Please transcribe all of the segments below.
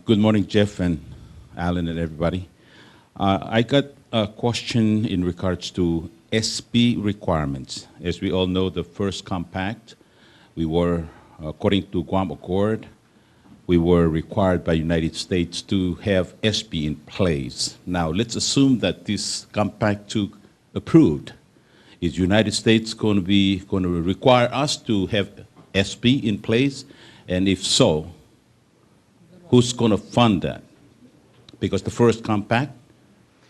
Good morning, Jeff and Alan and everybody. I got a question in regards to SB requirements. As we all know, the first compact, we were, according to Guam Accord, we were required by United States to have SB in place. Now, let's assume that this compact took approved. Is United States going to require us to have SB in place? And if so, who's going to fund that? Because the first compact,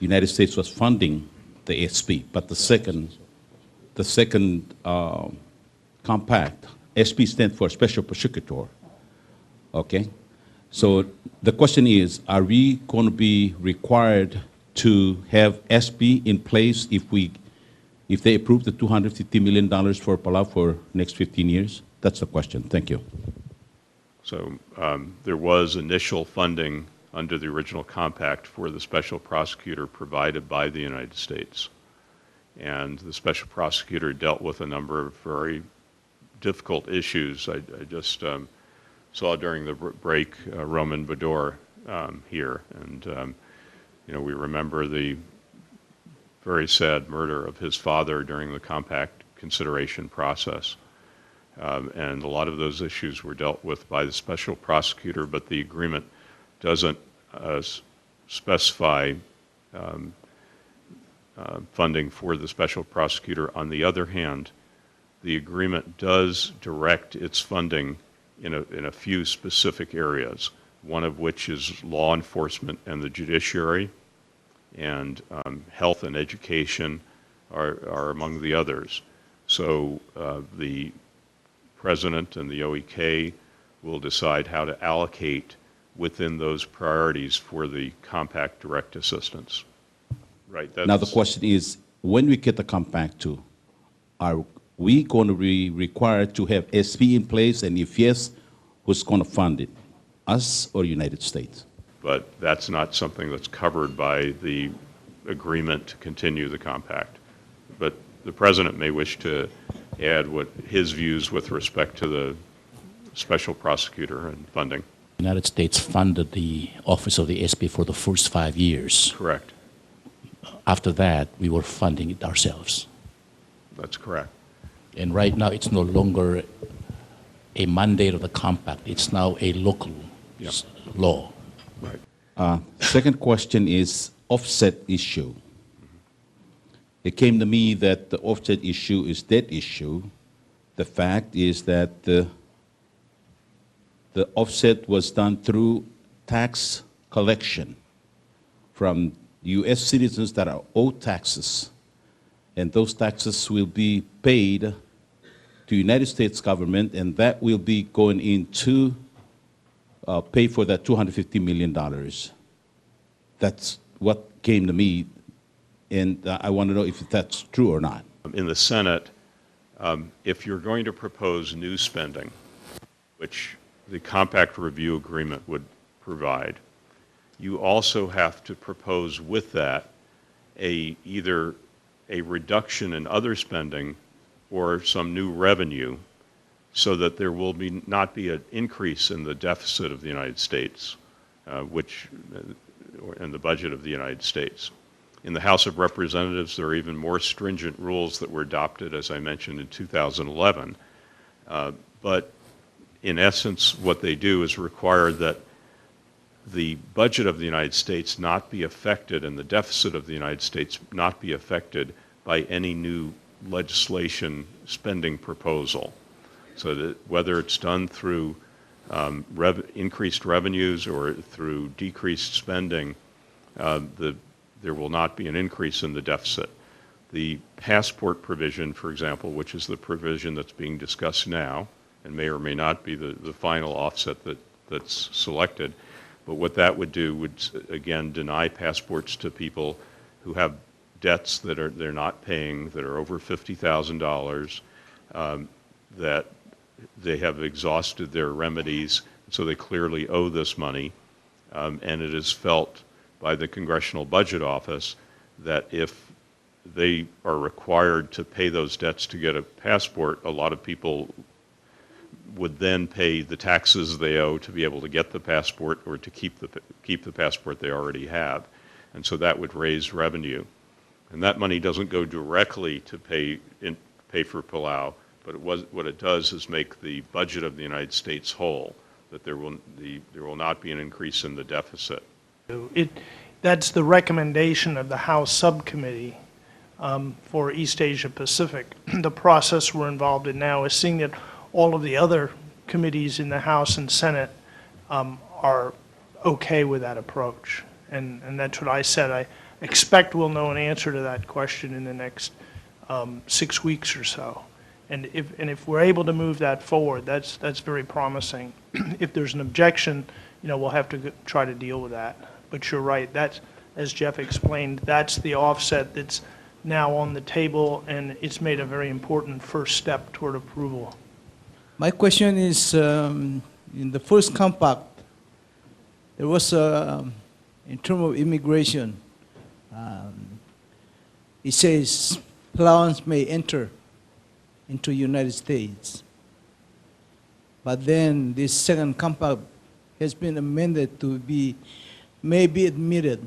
United States was funding the SB, but the second compact, SB stands for Special Prosecutor. Okay, so the question is, are we going to be required to have SB in place if they approve the $250 million for Palau for next 15 years? That's the question. Thank you. So there was initial funding under the original compact for the special prosecutor provided by the United States. And the special prosecutor dealt with a number of very difficult issues. I just saw during the break Roman Bador here, and we remember the very sad murder of his father during the compact consideration process. And a lot of those issues were dealt with by the special prosecutor, but the agreement doesn't specify funding for the special prosecutor. On the other hand, the agreement does direct its funding in a few specific areas, one of which is law enforcement and the judiciary, and health and education are among the others. So the President and the OEK will decide how to allocate within those priorities for the compact direct assistance. Right. Now the question is, when we get the compact too, are we going to be required to have SB in place, and if yes, who's going to fund it, us or United States? But that's not something that's covered by the agreement to continue the compact. But the President may wish to add what his views with respect to the special prosecutor and funding. The United States funded the office of the SB for the first 5 years. Correct. After that, we were funding it ourselves. That's correct. And right now, it's no longer a mandate of the compact. It's now a local law. Right. Second question is offset issue. It came to me that the offset issue is dead issue. The fact is that the offset was done through tax collection from U.S. citizens that are owed taxes, and those taxes will be paid to United States government, and that will be going into pay for that $250 million. That's what came to me, and I want to know if that's true or not. In the Senate, if you're going to propose new spending, which the compact review agreement would provide, you also have to propose with that either a reduction in other spending or some new revenue, so that there will not be an increase in the deficit of the United States, and the budget of the United States. In the House of Representatives, there are even more stringent rules that were adopted, as I mentioned, in 2011. But in essence, what they do is require that the budget of the United States not be affected and the deficit of the United States not be affected by any new legislation spending proposal. So that whether it's done through increased revenues or through decreased spending, there will not be an increase in the deficit. The passport provision, for example, which is the provision that's being discussed now, and may or may not be the final offset that's selected, but what that would do would, again, deny passports to people who have debts that they're not paying, that are over $50,000, that they have exhausted their remedies, so they clearly owe this money, and it is felt by the Congressional Budget Office that if they are required to pay those debts to get a passport, a lot of people would then pay the taxes they owe to be able to get the passport or to keep the passport they already have. And so that would raise revenue. And that money doesn't go directly to pay for Palau, but what it does is make the budget of the United States whole, that there will not be an increase in the deficit. That's the recommendation of the House Subcommittee for East Asia Pacific. The process we're involved in now is seeing that all of the other committees in the House and Senate are okay with that approach. And that's what I said. I expect we'll know an answer to that question in the next 6 weeks or so. And if we're able to move that forward, that's very promising. If there's an objection, we'll have to try to deal with that. But you're right. That's, as Jeff explained, that's the offset that's now on the table, and it's made a very important first step toward approval. My question is, in the first compact, there was in terms of immigration, it says Palauans may enter into United States. But then this second compact has been amended to be may be admitted.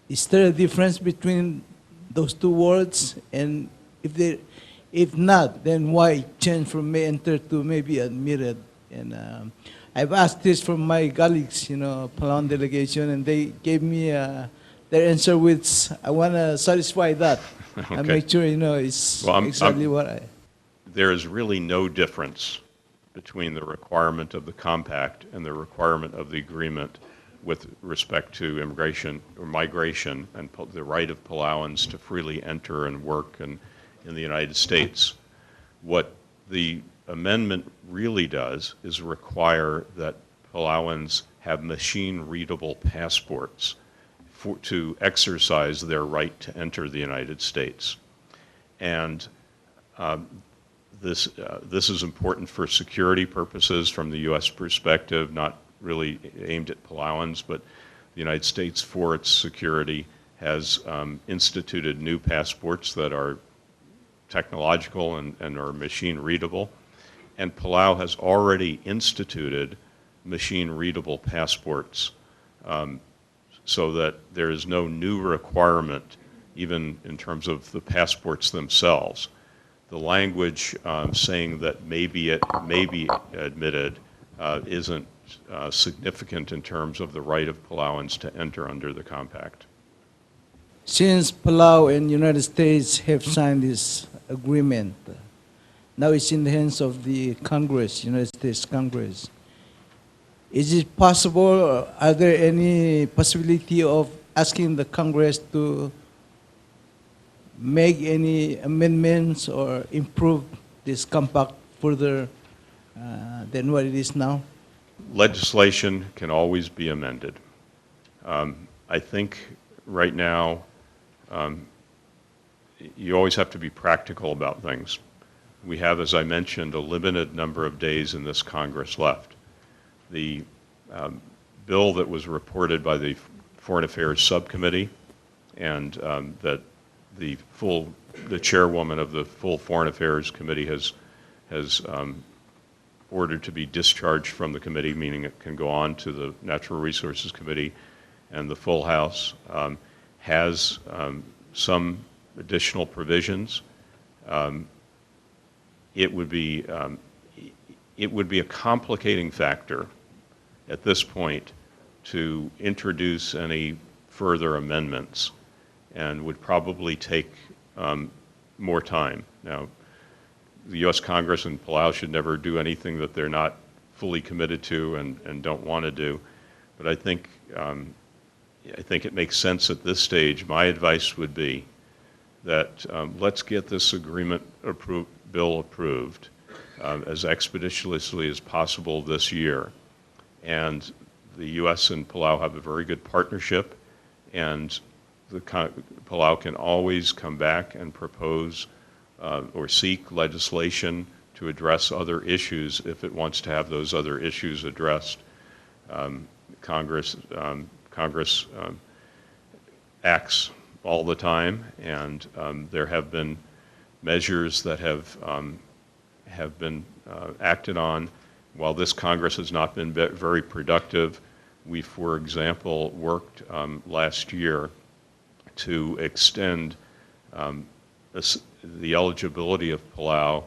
Is there a difference between those two words? And if not, then why change from may enter to may be admitted? And I've asked this from my colleagues, Palauan delegation, and they gave me their answer, which I want to satisfy that. Okay. And make sure, it's Well, exactly what I... There is really no difference between the requirement of the compact and the requirement of the agreement with respect to immigration or migration and the right of Palauans to freely enter and work in the United States. What the amendment really does is require that Palauans have machine-readable passports to exercise their right to enter the United States. And this is important for security purposes from the U.S. perspective, not really aimed at Palauans, but the United States, for its security, has instituted new passports that are technological and are machine-readable. And Palau has already instituted machine-readable passports so that there is no new requirement, even in terms of the passports themselves. The language saying that maybe it may be admitted isn't significant in terms of the right of Palauans to enter under the compact. Since Palau and United States have signed this agreement, now it's in the hands of the Congress, United States Congress. Is it possible, or are there any possibility of asking the Congress to make any amendments or improve this compact further than what it is now? Legislation can always be amended. I think right now you always have to be practical about things. We have, as I mentioned, a limited number of days in this Congress left. The bill that was reported by the Foreign Affairs Subcommittee and that the chairwoman of the full Foreign Affairs Committee has ordered to be discharged from the committee, meaning it can go on to the Natural Resources Committee and the full House, has some additional provisions. It would be a complicating factor at this point to introduce any further amendments, and would probably take more time. Now, the U.S. Congress and Palau should never do anything that they're not fully committed to and don't want to do, but I think it makes sense at this stage. My advice would be that let's get this bill approved as expeditiously as possible this year. And the U.S. and Palau have a very good partnership, and Palau can always come back and propose or seek legislation to address other issues if it wants to have those other issues addressed. Congress acts all the time, and there have been measures that have have been acted on. While this Congress has not been very productive, we, for example, worked last year to extend the eligibility of Palau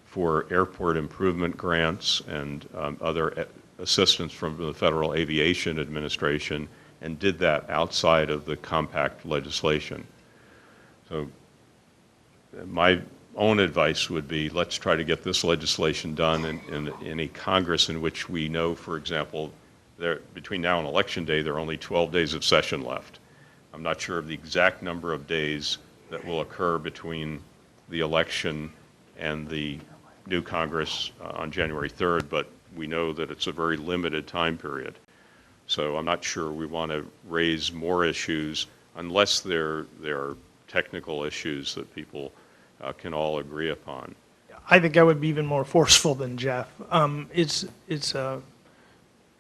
for airport improvement grants and other assistance from the Federal Aviation Administration, and did that outside of the compact legislation. So my own advice would be, let's try to get this legislation done in a Congress in which we know, for example, between now and Election Day, there are only 12 days of session left. I'm not sure of the exact number of days that will occur between the election and the new Congress on January 3rd, but we know that it's a very limited time period. So I'm not sure we want to raise more issues unless there are technical issues that people can all agree upon. I think I would be even more forceful than Jeff. It's a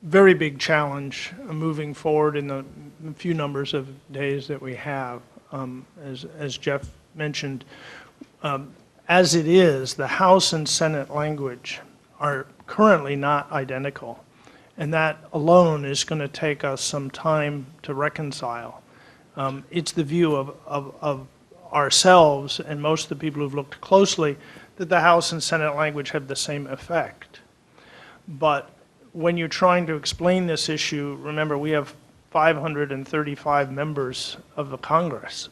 very big challenge moving forward in the few numbers of days that we have. As Jeff mentioned, as it is, the House and Senate language are currently not identical, and that alone is going to take us some time to reconcile. It's the view of ourselves and most of the people who've looked closely that the House and Senate language have the same effect. But when you're trying to explain this issue, remember we have 535 members of the Congress,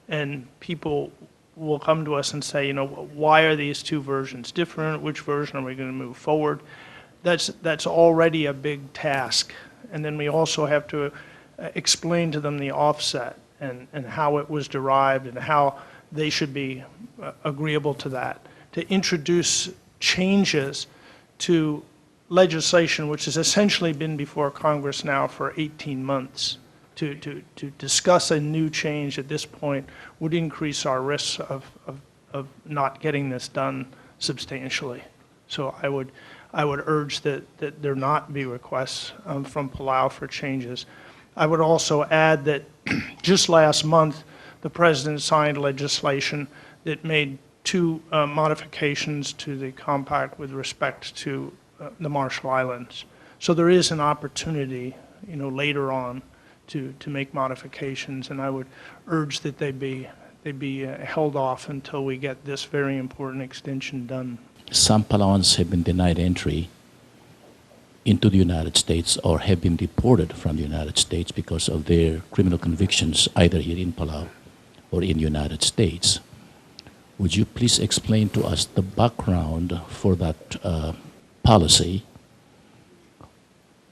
and people will come to us and say, you know, why are these two versions different? Which version are we going to move forward? That's already a big task. And then we also have to explain to them the offset and how it was derived and how they should be agreeable to that. To introduce changes to legislation which has essentially been before Congress now for 18 months. To discuss a new change at this point would increase our risks of not getting this done substantially. So I would urge that there not be requests from Palau for changes. I would also add that just last month, the President signed legislation that made two modifications to the compact with respect to the Marshall Islands. So there is an opportunity, you know, later on to make modifications, and I would urge that they be held off until we get this very important extension done. Some Palauans have been denied entry into the United States or have been deported from the United States because of their criminal convictions either here in Palau or in the United States. Would you please explain to us the background for that policy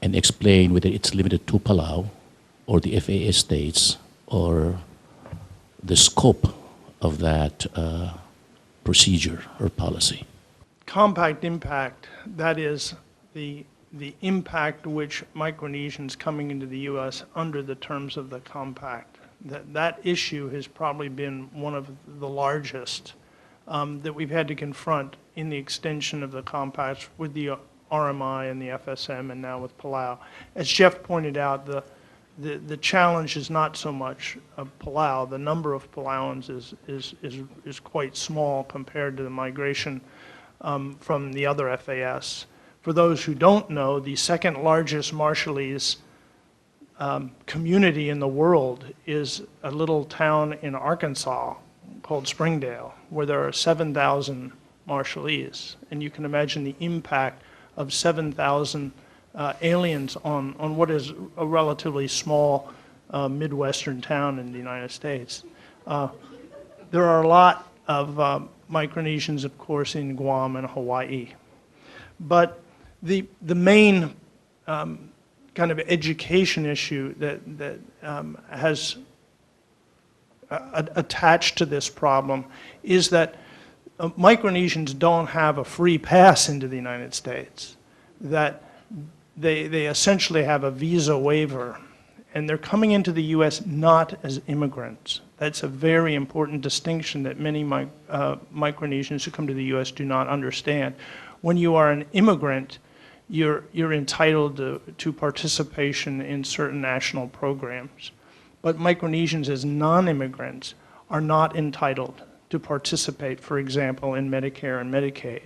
and explain whether it's limited to Palau or the FAA states or the scope of that procedure or policy? Compact impact, that is the impact which Micronesians coming into the U.S. under the terms of the compact. That issue has probably been one of the largest that we've had to confront in the extension of the compact with the RMI and the FSM and now with Palau. As Jeff pointed out, the challenge is not so much of Palau. The number of Palauans is quite small compared to the migration from the other FAS. For those who don't know, the second largest Marshallese community in the world is a little town in Arkansas called Springdale, where there are 7,000 Marshallese. And you can imagine the impact of 7,000 aliens on what is a relatively small Midwestern town in the United States. There are a lot of Micronesians, of course, in Guam and Hawaii. But the main kind of education issue that has attached to this problem is that Micronesians don't have a free pass into the United States, that they essentially have a visa waiver, and they're coming into the U.S. not as immigrants. That's a very important distinction that many Micronesians who come to the U.S. do not understand. When you are an immigrant, you're entitled to participation in certain national programs. But Micronesians as non-immigrants are not entitled to participate, for example, in Medicare and Medicaid.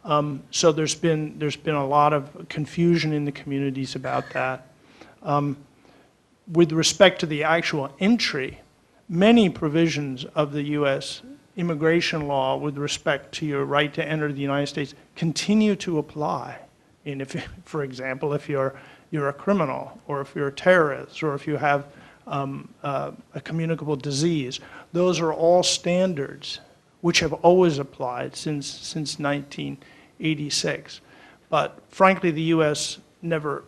So there's been a lot of confusion in the communities about that. With respect to the actual entry, many provisions of the U.S. immigration law with respect to your right to enter the United States continue to apply. And if, for example, if you're a criminal, or if you're a terrorist, or if you have a communicable disease, those are all standards which have always applied since 1986. But frankly, the U.S. never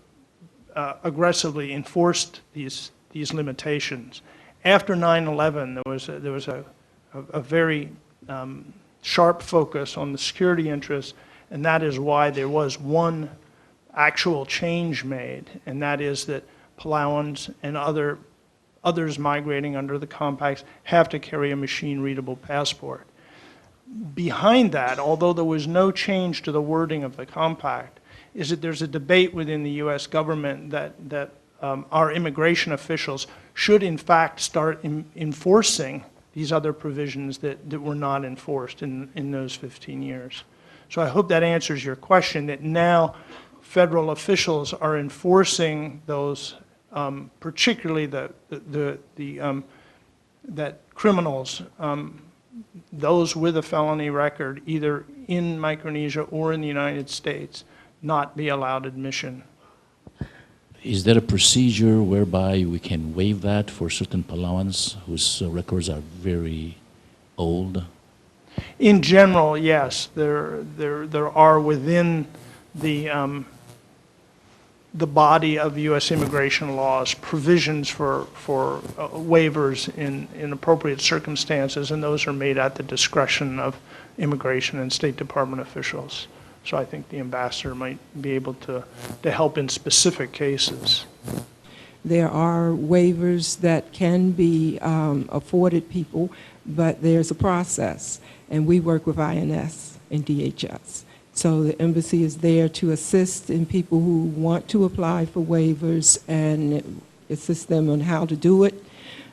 aggressively enforced these limitations. After 9/11, there was a very sharp focus on the security interests, and that is why there was one actual change made, and that is that Palauans and others migrating under the compacts have to carry a machine-readable passport. Behind that, although there was no change to the wording of the compact, is that there's a debate within the U.S. government that our immigration officials should in fact start enforcing these other provisions that were not enforced in those 15 years. So I hope that answers your question, that now federal officials are enforcing those, particularly that criminals, those with a felony record, either in Micronesia or in the United States, not be allowed admission. Is there a procedure whereby we can waive that for certain Palauans whose records are very old? In general, yes, there are within the body of U.S. immigration laws provisions for waivers in appropriate circumstances, and those are made at the discretion of immigration and State Department officials. So I think the ambassador might be able to help in specific cases. There are waivers that can be afforded people, but there's a process, and we work with INS and DHS. So the embassy is there to assist in people who want to apply for waivers and assist them on how to do it.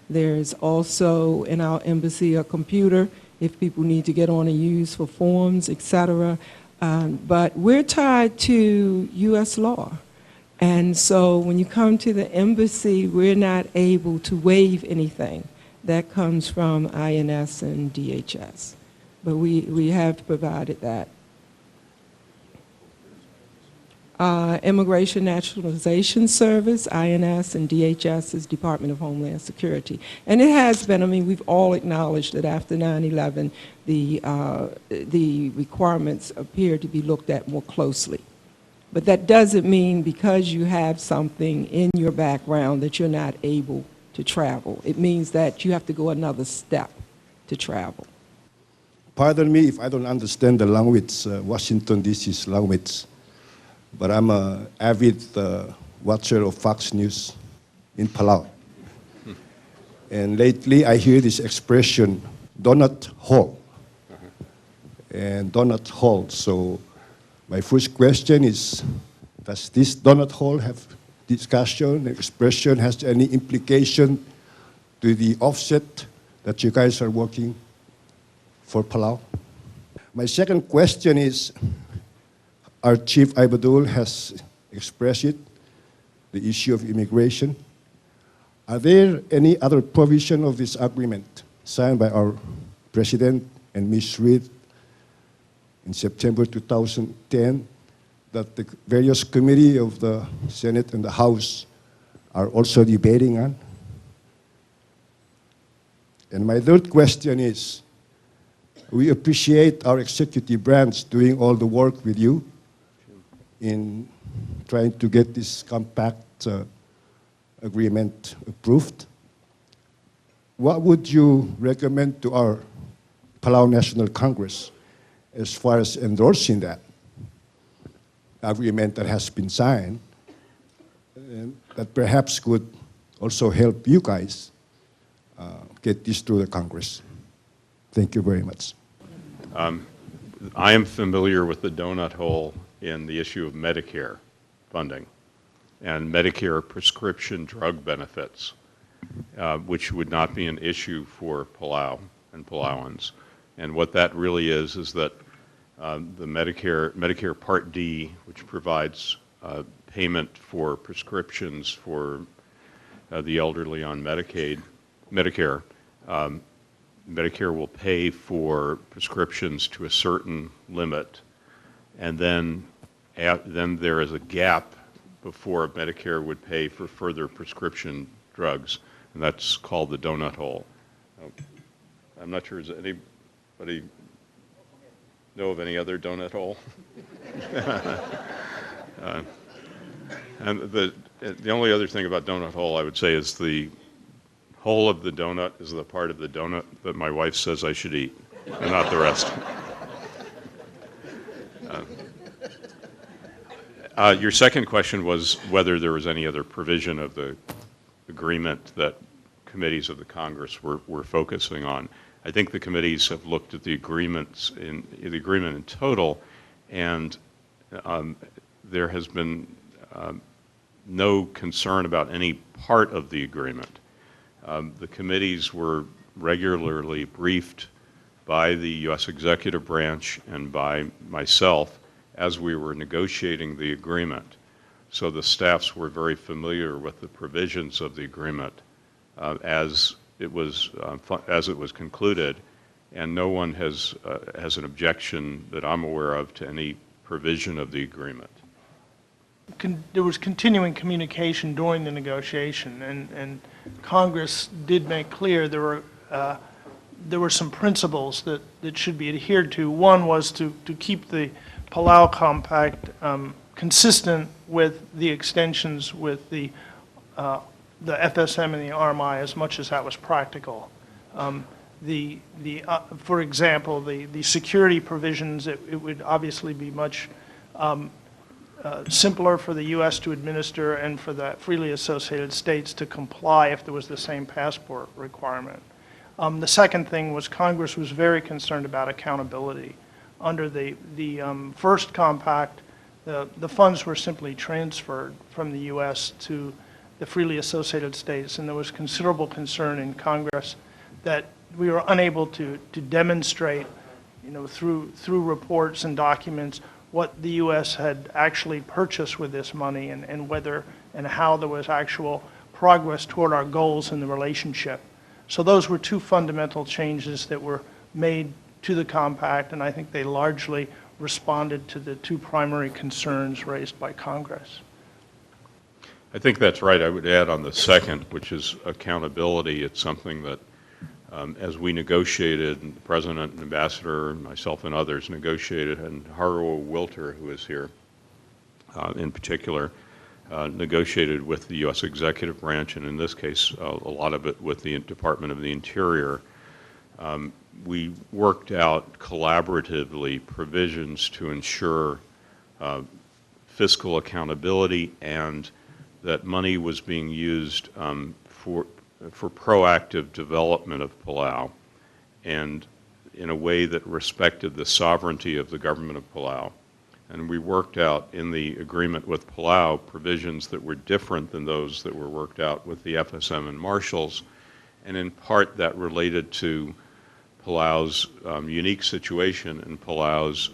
There's also in our embassy a computer if people need to get on and use for forms, etc. But we're tied to U.S. law. And so when you come to the embassy, we're not able to waive anything. That comes from INS and DHS. But we have provided that. Immigration Naturalization Service, INS, and DHS is Department of Homeland Security. And it has been, I mean, we've all acknowledged that after 9/11, the requirements appear to be looked at more closely. But that doesn't mean because you have something in your background that you're not able to travel. It means that you have to go another step to travel. Pardon me if I don't understand the language, Washington, D.C.'s language. But I'm an avid watcher of Fox News in Palau. And lately I hear this expression, donut hole. And donut hole. So my first question is, does this donut hole have discussion, expression, has any implication to the offset that you guys are working for Palau? My second question is, our Chief Ibadul has expressed it, the issue of immigration. Are there any other provision of this agreement signed by our President and Ms. Reid in September 2010 that the various committees of the Senate and the House are also debating on? And my third question is, we appreciate our executive branch doing all the work with you in trying to get this compact agreement approved. What would you recommend to our Palau National Congress as far as endorsing that agreement that has been signed, and that perhaps could also help you guys get this through the Congress? Thank you very much. I am familiar with the donut hole in the issue of Medicare funding and Medicare prescription drug benefits, which would not be an issue for Palau and Palauans. And what that really is that the Medicare Part D, which provides payment for prescriptions for the elderly on Medicare. Medicare will pay for prescriptions to a certain limit, and then there is a gap before Medicare would pay for further prescription drugs, and that's called the donut hole. I'm not sure, does anybody know of any other donut hole? And the only other thing about donut hole I would say is the hole of the donut is the part of the donut that my wife says I should eat, and not the rest. Your second question was whether there was any other provision of the agreement that committees of the Congress were focusing on. I think the committees have looked at the agreement in total, and there has been no concern about any part of the agreement. The committees were regularly briefed by the U.S. executive branch and by myself as we were negotiating the agreement. So the staffs were very familiar with the provisions of the agreement as it was concluded, and no one has an objection that I'm aware of to any provision of the agreement. There was continuing communication during the negotiation, and Congress did make clear there were some principles that should be adhered to. One was to keep the Palau Compact consistent with the extensions with the FSM and the RMI as much as that was practical. For example, the security provisions, it would obviously be much simpler for the U.S. to administer and for the freely associated states to comply if there was the same passport requirement. The second thing was Congress was very concerned about accountability. Under the first compact, the funds were simply transferred from the U.S. to the freely associated states, and there was considerable concern in Congress that we were unable to demonstrate, through reports and documents what the U.S. had actually purchased with this money and whether and how there was actual progress toward our goals in the relationship. So those were two fundamental changes that were made to the compact, and I think they largely responded to the two primary concerns raised by Congress. I think that's right. I would add on the second, which is accountability. It's something that as we negotiated, and the President and Ambassador, and myself and others negotiated, and Haro Wilter, who is here in particular, negotiated with the U.S. executive branch, and in this case, a lot of it with the Department of the Interior. We worked out collaboratively provisions to ensure fiscal accountability and that money was being used for proactive development of Palau, and in a way that respected the sovereignty of the government of Palau. And we worked out in the agreement with Palau provisions that were different than those that were worked out with the FSM and Marshals, and in part that related to Palau's unique situation and Palau's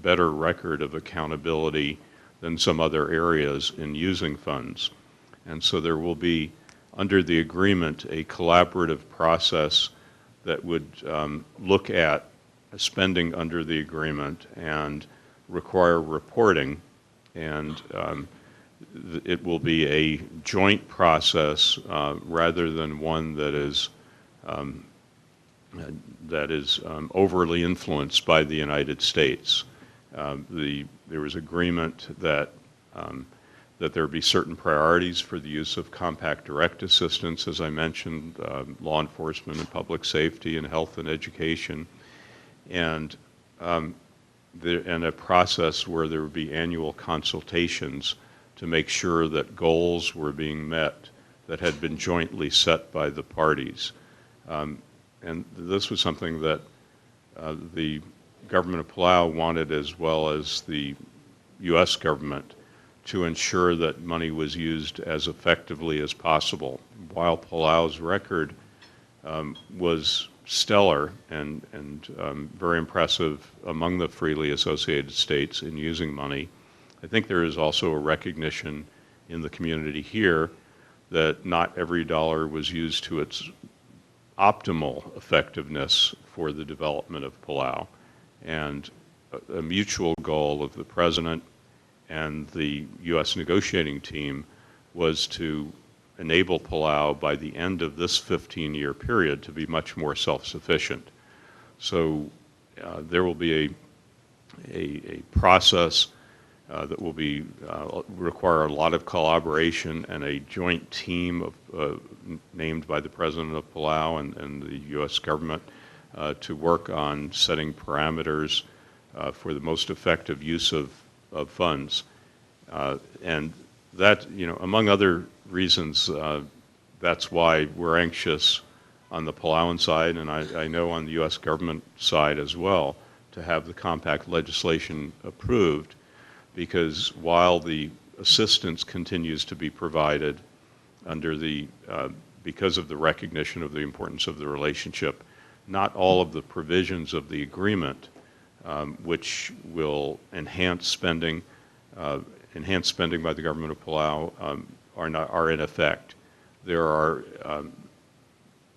better record of accountability than some other areas in using funds. And so there will be, under the agreement, a collaborative process that would look at spending under the agreement and require reporting, and it will be a joint process rather than one that is overly influenced by the United States. There was agreement that there be certain priorities for the use of compact direct assistance, as I mentioned, law enforcement and public safety and health and education, and a process where there would be annual consultations to make sure that goals were being met that had been jointly set by the parties. And this was something that the government of Palau wanted, as well as the U.S. government, to ensure that money was used as effectively as possible. While Palau's record was stellar and very impressive among the freely associated states in using money. I think there is also a recognition in the community here that not every dollar was used to its optimal effectiveness for the development of Palau. And a mutual goal of the President and the U.S. negotiating team was to enable Palau by the end of this 15-year period to be much more self-sufficient. So there will be a process that will be require a lot of collaboration and a joint team of, named by the President of Palau and the U.S. government to work on setting parameters for the most effective use of funds. And that, among other reasons, that's why we're anxious on the Palauan side, and I know on the U.S. government side as well, to have the compact legislation approved, because while the assistance continues to be provided under the, because of the recognition of the importance of the relationship, not all of the provisions of the agreement, which will enhance spending by the government of Palau, are in effect. There are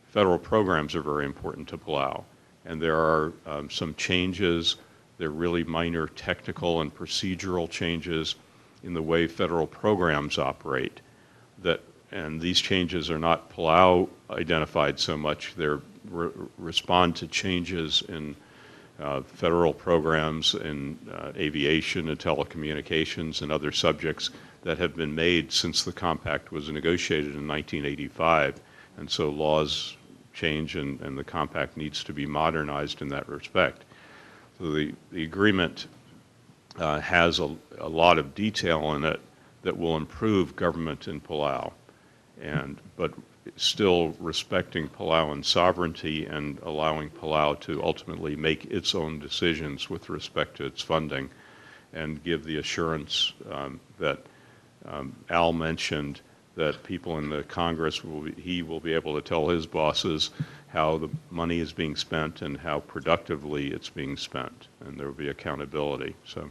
federal programs are very important to Palau, and there are some changes. They're really minor technical and procedural changes in the way federal programs operate. And these changes are not Palau identified so much. They respond to changes in federal programs in aviation and telecommunications and other subjects that have been made since the compact was negotiated in 1985. And so laws change and the compact needs to be modernized in that respect. So the agreement has a lot of detail in it that will improve government in Palau, but still respecting Palauan sovereignty and allowing Palau to ultimately make its own decisions with respect to its funding, and give the assurance that Al mentioned, that people in the Congress he will be able to tell his bosses how the money is being spent and how productively it's being spent, and there will be accountability. So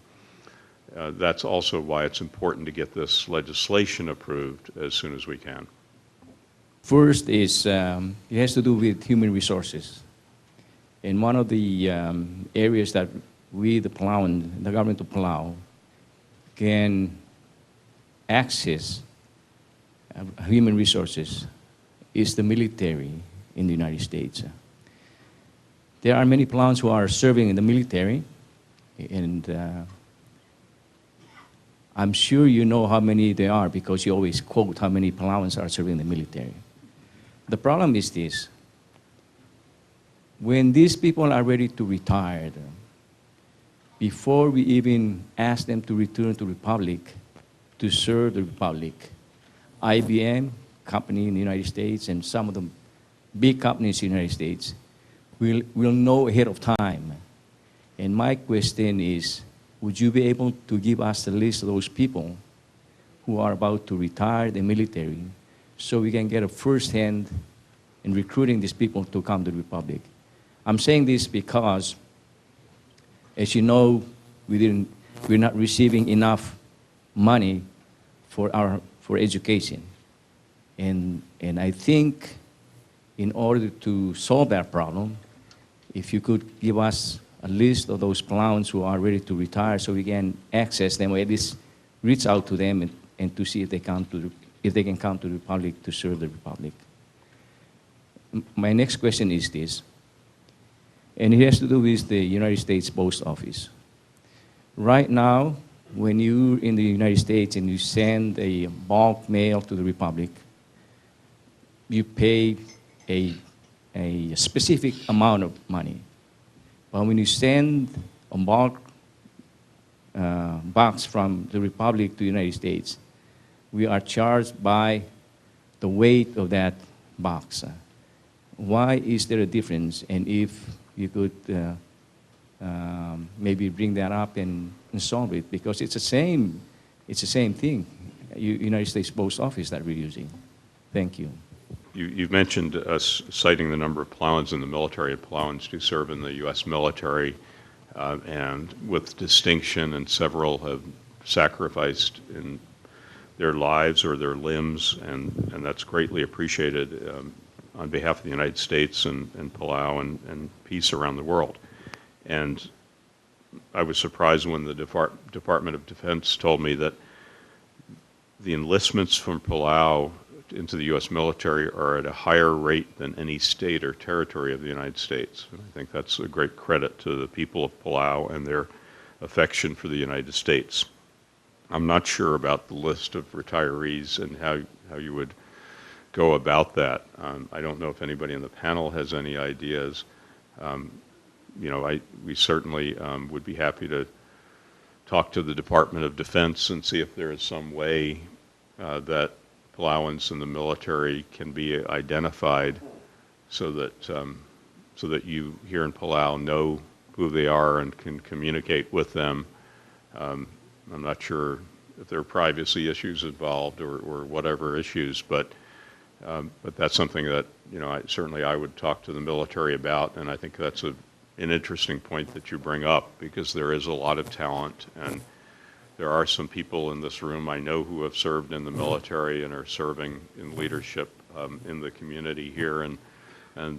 that's also why it's important to get this legislation approved as soon as we can. First is, it has to do with human resources. And one of the areas that we, the Palauan, the government of Palau, can access human resources is the military in the United States. There are many Palauans who are serving in the military, and I'm sure you know how many there are because you always quote how many Palauans are serving in the military. The problem is this: when these people are ready to retire, before we even ask them to return to the Republic to serve the Republic, IBM company in the United States and some of the big companies in the United States will know ahead of time. And my question is, would you be able to give us a list of those people who are about to retire the military so we can get a first hand in recruiting these people to come to the Republic? I'm saying this because, as you know, we're not receiving enough money for education. And I think in order to solve that problem, if you could give us a list of those Palauans who are ready to retire so we can access them, or at least reach out to them and to see if they can come to the Republic to serve the Republic. My next question is this, and it has to do with the United States Post Office. Right now, when you're in the United States and you send a bulk mail to the Republic, you pay a specific amount of money. But when you send a bulk box from the Republic to the United States, we are charged by the weight of that box. Why is there a difference? And if you could maybe bring that up and solve it, because it's the same thing, United States Post Office that we're using. Thank you. You've mentioned us citing the number of Palauans in the military, and Palauans do serve in the U.S. military, and with distinction, and several have sacrificed in their lives or their limbs, and that's greatly appreciated on behalf of the United States and Palau and peace around the world. And I was surprised when the Department of Defense told me that the enlistments from Palau into the U.S. military are at a higher rate than any state or territory of the United States. And I think that's a great credit to the people of Palau and their affection for the United States. I'm not sure about the list of retirees and how you would go about that. I don't know if anybody in the panel has any ideas. We certainly would be happy to talk to the Department of Defense and see if there is some way that Palauans in the military can be identified so that you here in Palau know who they are and can communicate with them. I'm not sure if there are privacy issues involved or whatever issues, but that's something that I would talk to the military about, and I think that's an interesting point that you bring up, because there is a lot of talent, and there are some people in this room I know who have served in the military and are serving in leadership in the community here, and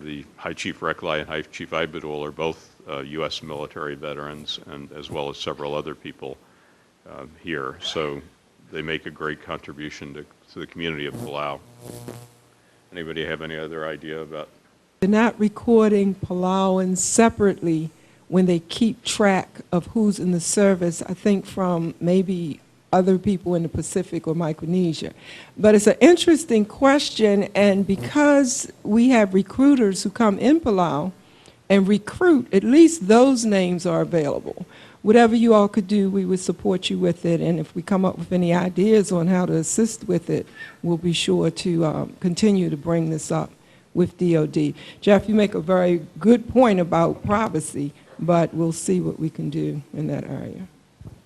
the High Chief Reklai and High Chief Ibadul are both U.S. military veterans, and as well as several other people here. So they make a great contribution to the community of Palau. Anybody have any other idea about? They're not recording Palauans separately when they keep track of who's in the service, I think from maybe other people in the Pacific or Micronesia. But it's an interesting question, and because we have recruiters who come in Palau and recruit, at least those names are available. Whatever you all could do, we would support you with it, and if we come up with any ideas on how to assist with it, we'll be sure to continue to bring this up with DOD. Jeff, you make a very good point about privacy, but we'll see what we can do in that area.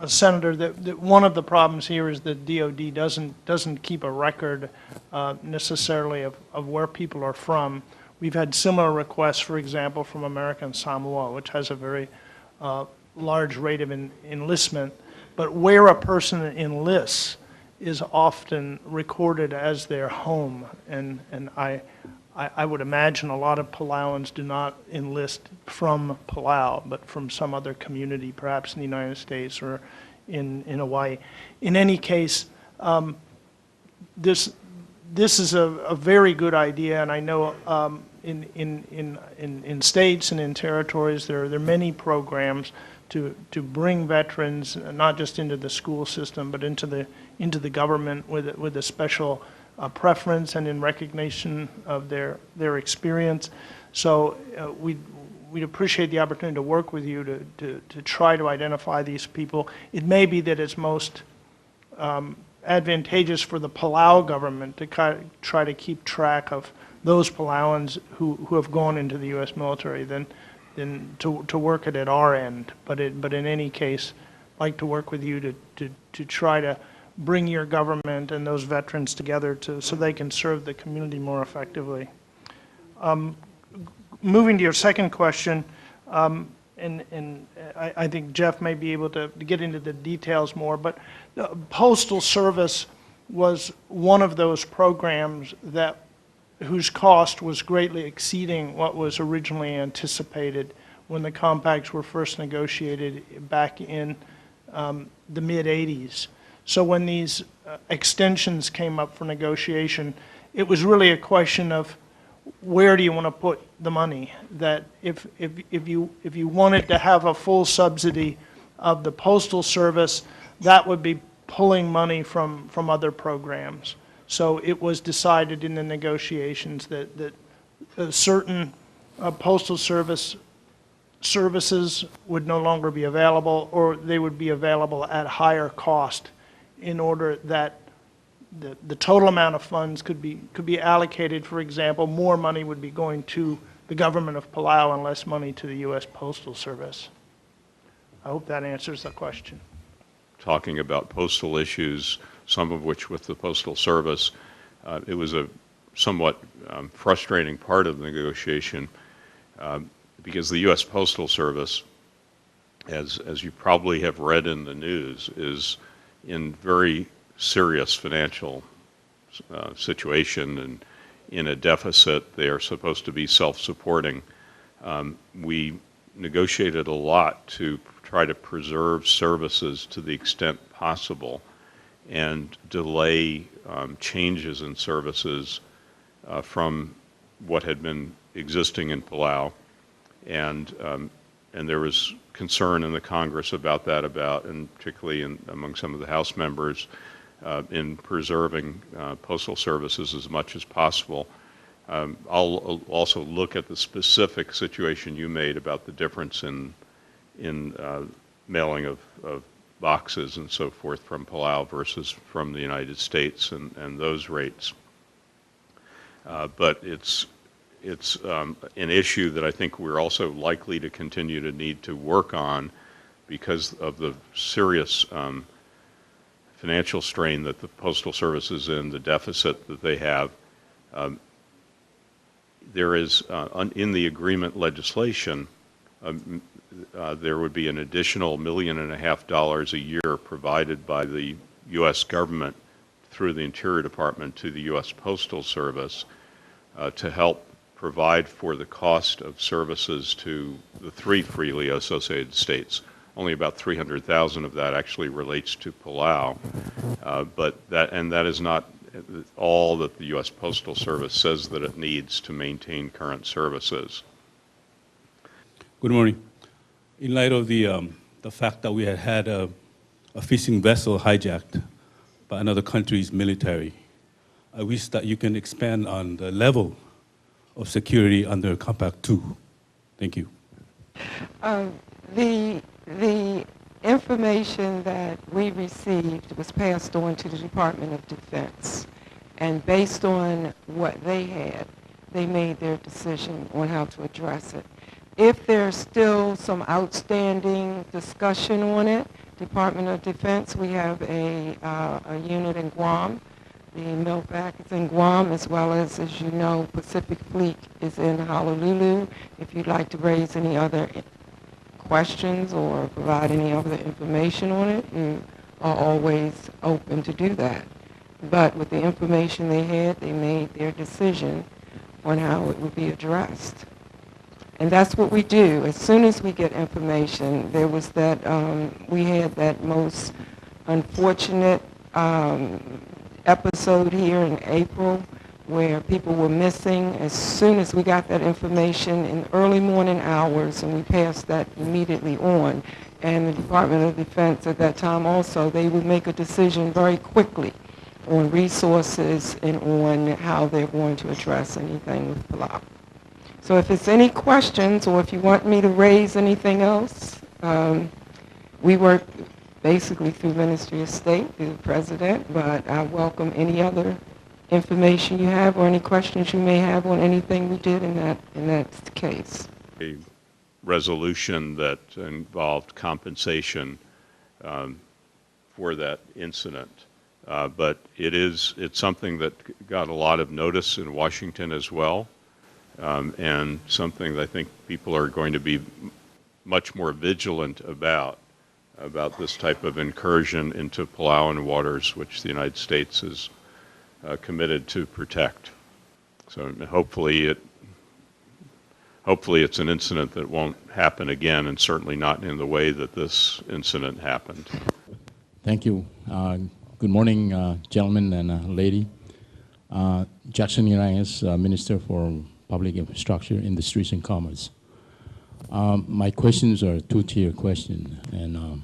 Senator, one of the problems here is that DOD doesn't keep a record necessarily of where people are from. We've had similar requests, for example, from American Samoa, which has a very large rate of enlistment, but where a person enlists is often recorded as their home, and I would imagine a lot of Palauans do not enlist from Palau, but from some other community, perhaps in the United States or in Hawaii. In any case, this is a very good idea, and I know in states and in territories there are many programs to bring veterans not just into the school system, but into the government with a special preference and in recognition of their experience. So we'd appreciate the opportunity to work with you to try to identify these people. It may be that it's most advantageous for the Palau government to try to keep track of those Palauans who have gone into the U.S. military than to work it at our end. But in any case, I'd like to work with you to try to bring your government and those veterans together so they can serve the community more effectively. Moving to your second question, and I think Jeff may be able to get into the details more, but the Postal Service was one of those programs whose cost was greatly exceeding what was originally anticipated when the compacts were first negotiated back in the mid-'80s. So when these extensions came up for negotiation, it was really a question of where do you want to put the money? That if you wanted to have a full subsidy of the Postal Service, that would be pulling money from other programs. So it was decided in the negotiations that certain Postal Service services would no longer be available, or they would be available at higher cost, in order that the total amount of funds could be allocated. For example, more money would be going to the government of Palau and less money to the U.S. Postal Service. I hope that answers the question. Talking about postal issues, some of which with the Postal Service, it was a somewhat frustrating part of the negotiation because the U.S. Postal Service, as you probably have read in the news, is in very serious financial situation and in a deficit. They are supposed to be self-supporting. We negotiated a lot to try to preserve services to the extent possible and delay changes in services from what had been existing in Palau. And there was concern in the Congress about that, and particularly among some of the House members, in preserving postal services as much as possible. I'll also look at the specific situation you made about the difference in mailing of boxes and so forth from Palau versus from the United States and those rates. But it's an issue that I think we're also likely to continue to need to work on because of the serious financial strain that the Postal Service is in, the deficit that they have. There is, in the agreement legislation, there would be an additional $1.5 million a year provided by the U.S. government through the Interior Department to the U.S. Postal Service to help provide for the cost of services to the 3 freely associated states. Only about 300,000 of that actually relates to Palau, but that is not all that the U.S. Postal Service says that it needs to maintain current services. Good morning. In light of the fact that we had a fishing vessel hijacked by another country's military, I wish that you can expand on the level of security under Compact 2. Thank you. The information that we received was passed on to the Department of Defense, and based on what they had, they made their decision on how to address it. If there's still some outstanding discussion on it, Department of Defense, we have a unit in Guam. The MILPAC is in Guam, as well as you know, Pacific Fleet is in Honolulu. If you'd like to raise any other questions or provide any other information on it, you are always open to do that. But with the information they had, they made their decision on how it would be addressed. And that's what we do. As soon as we get information, there was that, we had that most unfortunate episode here in April where people were missing. As soon as we got that information in early morning hours, and we passed that immediately on, and the Department of Defense at that time also, they would make a decision very quickly on resources and on how they're going to address anything with Palau. So if it's any questions, or if you want me to raise anything else, we work basically through Ministry of State, through the President, but I welcome any other information you have or any questions you may have on anything we did in that case. A resolution that involved compensation for that incident, but it's something that got a lot of notice in Washington as well, and something that I think people are going to be much more vigilant about this type of incursion into Palauan waters, which the United States is committed to protect. So hopefully it's an incident that won't happen again, and certainly not in the way that this incident happened. Thank you. Good morning, gentlemen and lady. Jackson Urias, Minister for Public Infrastructure, Industries and Commerce. My questions are a two-tier question. And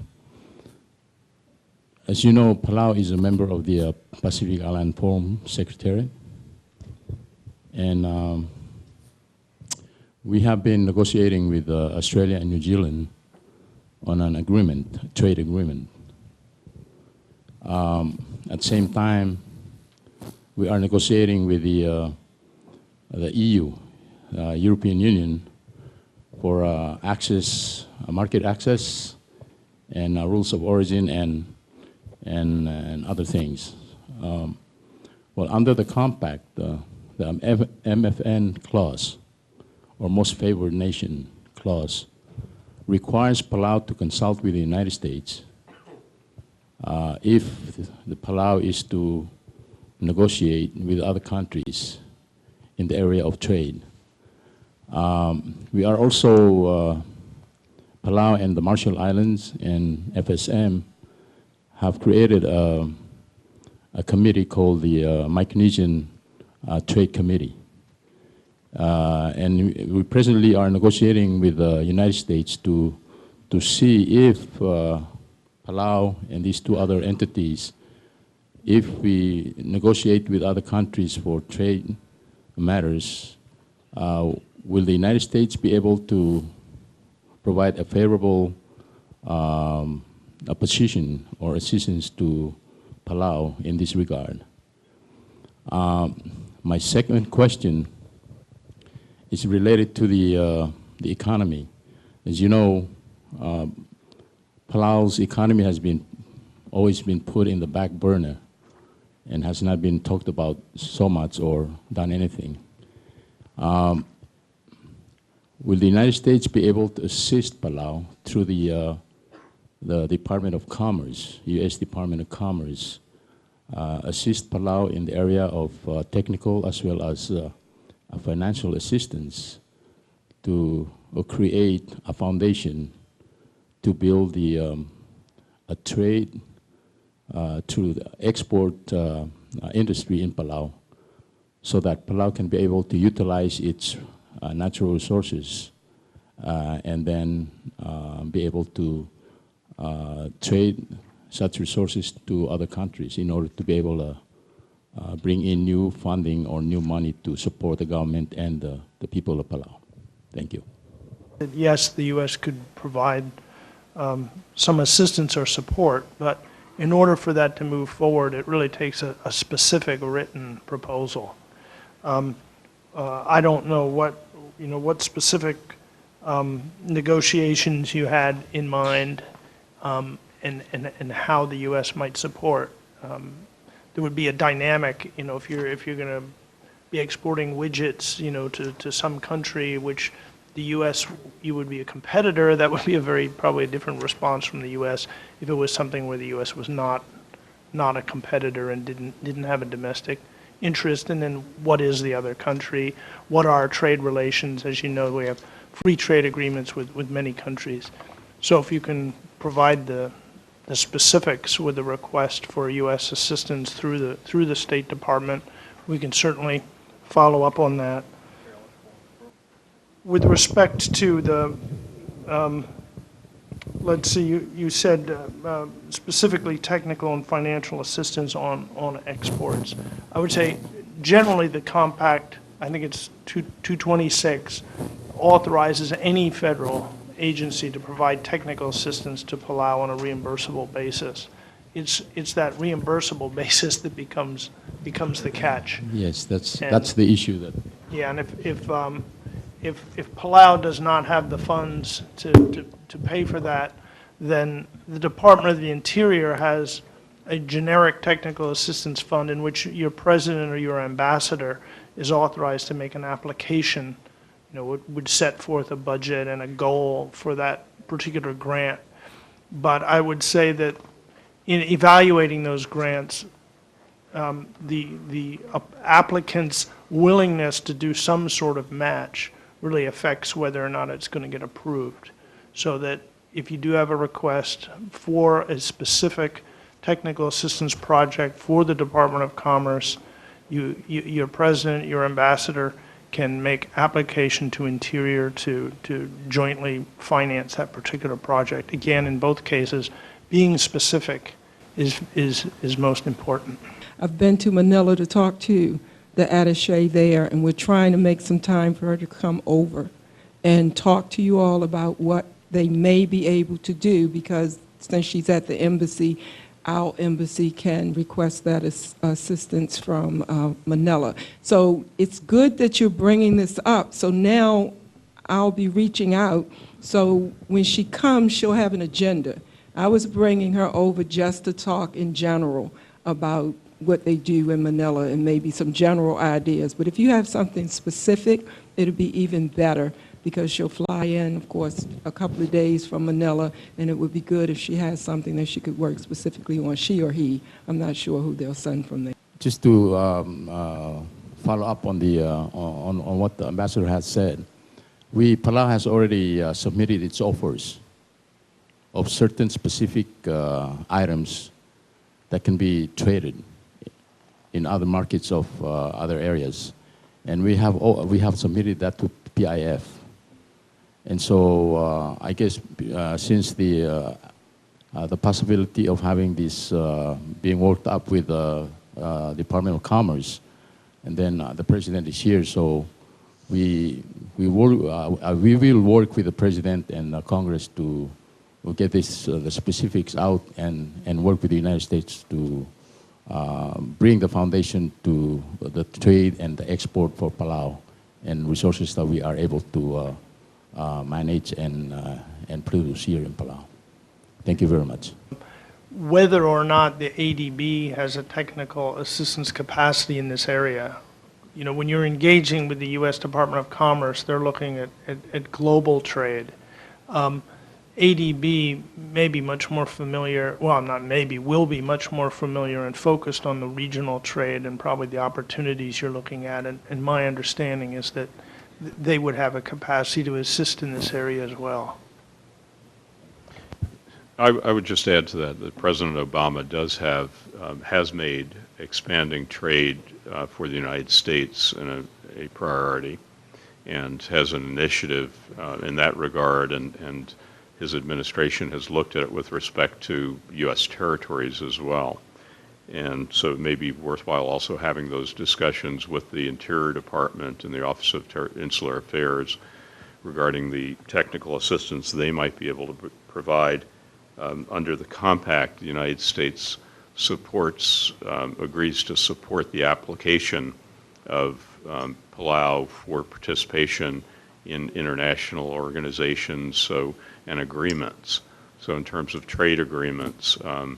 as you know, Palau is a member of the Pacific Island Forum Secretariat. And we have been negotiating with Australia and New Zealand on an agreement, a trade agreement. At the same time, we are negotiating with the EU, European Union, for access, market access, and rules of origin and other things. Well, under the compact, the MFN clause, or most favored nation clause, requires Palau to consult with the United States if the Palau is to negotiate with other countries in the area of trade. We are also, Palau and the Marshall Islands and FSM have created a committee called the Micronesian Trade Committee. And we presently are negotiating with the United States to see if Palau and these two other entities, if we negotiate with other countries for trade matters, will the United States be able to provide a favorable a position or assistance to Palau in this regard? My second question is related to the economy. As you know, Palau's economy has always been put in the back burner and has not been talked about so much or done anything. Will the United States be able to assist Palau through the Department of Commerce, U.S. Department of Commerce, assist Palau in the area of technical as well as financial assistance to create a foundation to build a trade through the export industry in Palau, so that Palau can be able to utilize its natural resources and then be able to trade such resources to other countries in order to be able to bring in new funding or new money to support the government and the people of Palau. Thank you. Yes, the U.S. could provide some assistance or support, but in order for that to move forward, it really takes a specific written proposal. I don't know what specific negotiations you had in mind and how the U.S. might support. There would be a dynamic, if you're going to be exporting widgets, to some country which the U.S., you would be a competitor. That would be probably a different response from the U.S. if it was something where the U.S. was not a competitor and didn't have a domestic interest. And then what is the other country? What are our trade relations? As you know, we have free trade agreements with many countries. So if you can provide the specifics with the request for U.S. assistance through the State Department, we can certainly follow up on that. With respect to the, let's see, you said specifically technical and financial assistance on exports. I would say generally the compact, I think it's 226, authorizes any federal agency to provide technical assistance to Palau on a reimbursable basis. It's that reimbursable basis that becomes the catch. Yes, that's the issue. Yeah, and if Palau does not have the funds to pay for that, then the Department of the Interior has a generic technical assistance fund in which your president or your ambassador is authorized to make an application, would set forth a budget and a goal for that particular grant. But I would say that in evaluating those grants, the applicant's willingness to do some sort of match really affects whether or not it's going to get approved. So that if you do have a request for a specific technical assistance project for the Department of Commerce, your president, your ambassador can make application to Interior to jointly finance that particular project. Again, in both cases, being specific is most important. I've been to Manila to talk to the attaché there, and we're trying to make some time for her to come over and talk to you all about what they may be able to do, because since she's at the embassy, our embassy can request that assistance from Manila. So it's good that you're bringing this up. So now I'll be reaching out. So when she comes, she'll have an agenda. I was bringing her over just to talk in general about what they do in Manila and maybe some general ideas. But if you have something specific, it'll be even better, because she'll fly in, of course, a couple of days from Manila, and it would be good if she has something that she could work specifically on, she or he. I'm not sure who they'll send from there. Just to follow up on the on what the ambassador has said, Palau has already submitted its offers of certain specific items that can be traded in other markets of other areas, and we have submitted that to PIF. And so I guess since the possibility of having this being worked up with the Department of Commerce, and then the president is here, so we will work with the president and Congress to get the specifics out and work with the United States to bring the foundation to the trade and the export for Palau and resources that we are able to manage and produce here in Palau. Thank you very much. Whether or not the ADB has a technical assistance capacity in this area, you know, when you're engaging with the U.S. Department of Commerce, they're looking at global trade. ADB may be much more familiar, well, not maybe, will be much more familiar and focused on the regional trade and probably the opportunities you're looking at. And my understanding is that they would have a capacity to assist in this area as well. I would just add to that President Obama does have, has made expanding trade for the United States a priority, and has an initiative in that regard, and his administration has looked at it with respect to U.S. territories as well. And so it may be worthwhile also having those discussions with the Interior Department and the Office of Insular Affairs regarding the technical assistance they might be able to provide. Under the compact, the United States supports, agrees to support the application of Palau for participation in international organizations and agreements. So in terms of trade agreements, the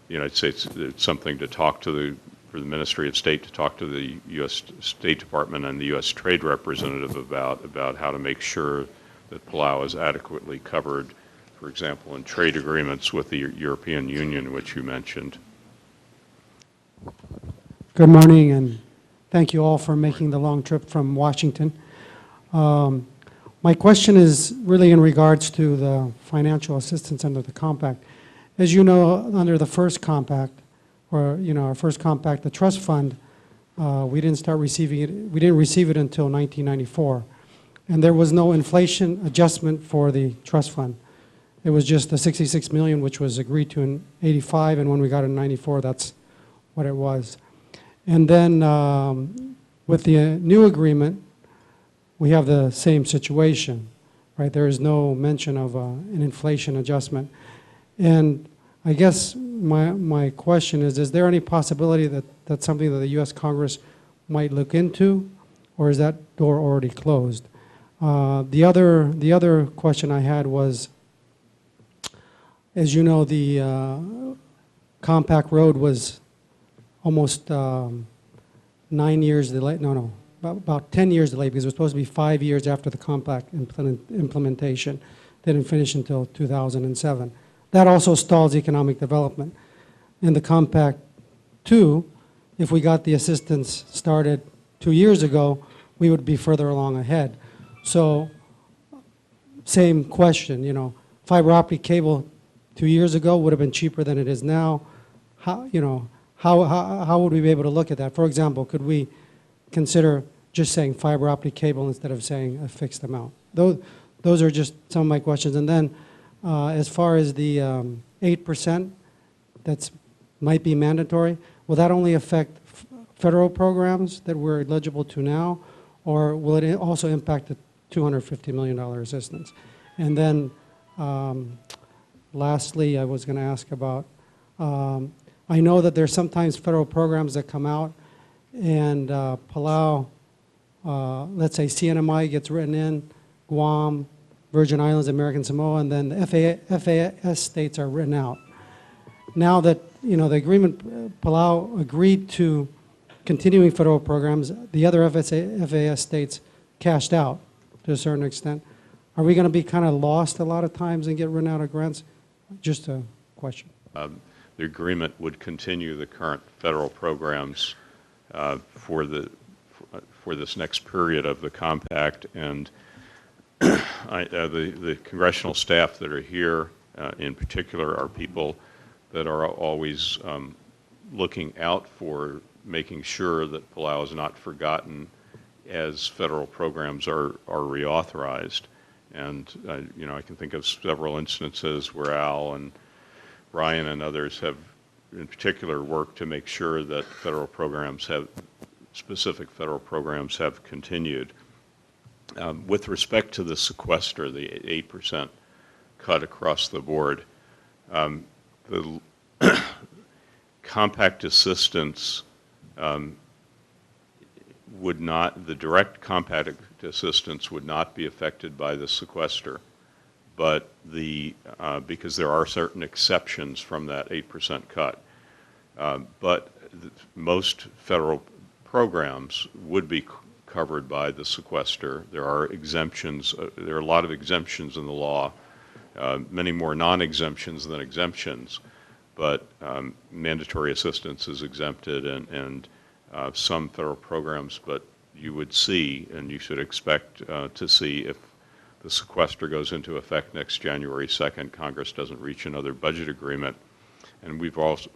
United States, it's something to talk to for the Ministry of State to talk to the U.S. State Department and the U.S. Trade Representative about how to make sure that Palau is adequately covered, for example, in trade agreements with the European Union, which you mentioned. Good morning, and thank you all for making the long trip from Washington. My question is really in regards to the financial assistance under the compact. As you know, under the first compact, or our first compact, the trust fund, we didn't start receiving it. We didn't receive it until 1994, and there was no inflation adjustment for the trust fund. It was just the $66 million, which was agreed to in '85, and when we got it in '94, that's what it was. And then with the new agreement, we have the same situation, right? There is no mention of an inflation adjustment. And I guess my question is there any possibility that that's something that the U.S. Congress might look into, or is that door already closed? The other question I had was, as you know, the compact road was almost 9 years delayed. No, about 10 years delayed, because it was supposed to be 5 years after the compact implementation. Didn't finish until 2007. That also stalls economic development. In the compact 2, if we got the assistance started 2 years ago, we would be further along ahead. So, same question, fiber optic cable 2 years ago would have been cheaper than it is now. How would we be able to look at that? For example, could we consider just saying fiber optic cable instead of saying a fixed amount? Those are just some of my questions. And then as far as the 8% that might be mandatory, will that only affect federal programs that we're eligible to now, or will it also impact the $250 million assistance? And then lastly, I was going to ask about, I know that there's sometimes federal programs that come out, and Palau, let's say CNMI gets written in, Guam, Virgin Islands, American Samoa, and then the FAS states are written out. now that, the agreement, Palau agreed to continuing federal programs, the other FAS states cashed out to a certain extent. Are we going to be kind of lost a lot of times and get run out of grants? Just a question. The agreement would continue the current federal programs for this next period of the compact, and the congressional staff that are here, in particular, are people that are always looking out for making sure that Palau is not forgotten as federal programs are reauthorized. And I can think of several instances where Al and Brian and others have, in particular, worked to make sure that specific federal programs have continued. With respect to the sequester, the 8% cut across the board, the compact assistance the direct compact assistance would not be affected by the sequester, but because there are certain exceptions from that 8% cut. But most federal programs would be covered by the sequester. There are exemptions. There are a lot of exemptions in the law, many more non-exemptions than exemptions, but mandatory assistance is exempted, and some federal programs, but you would see, and you should expect to see, if the sequester goes into effect next January 2nd, Congress doesn't reach another budget agreement, and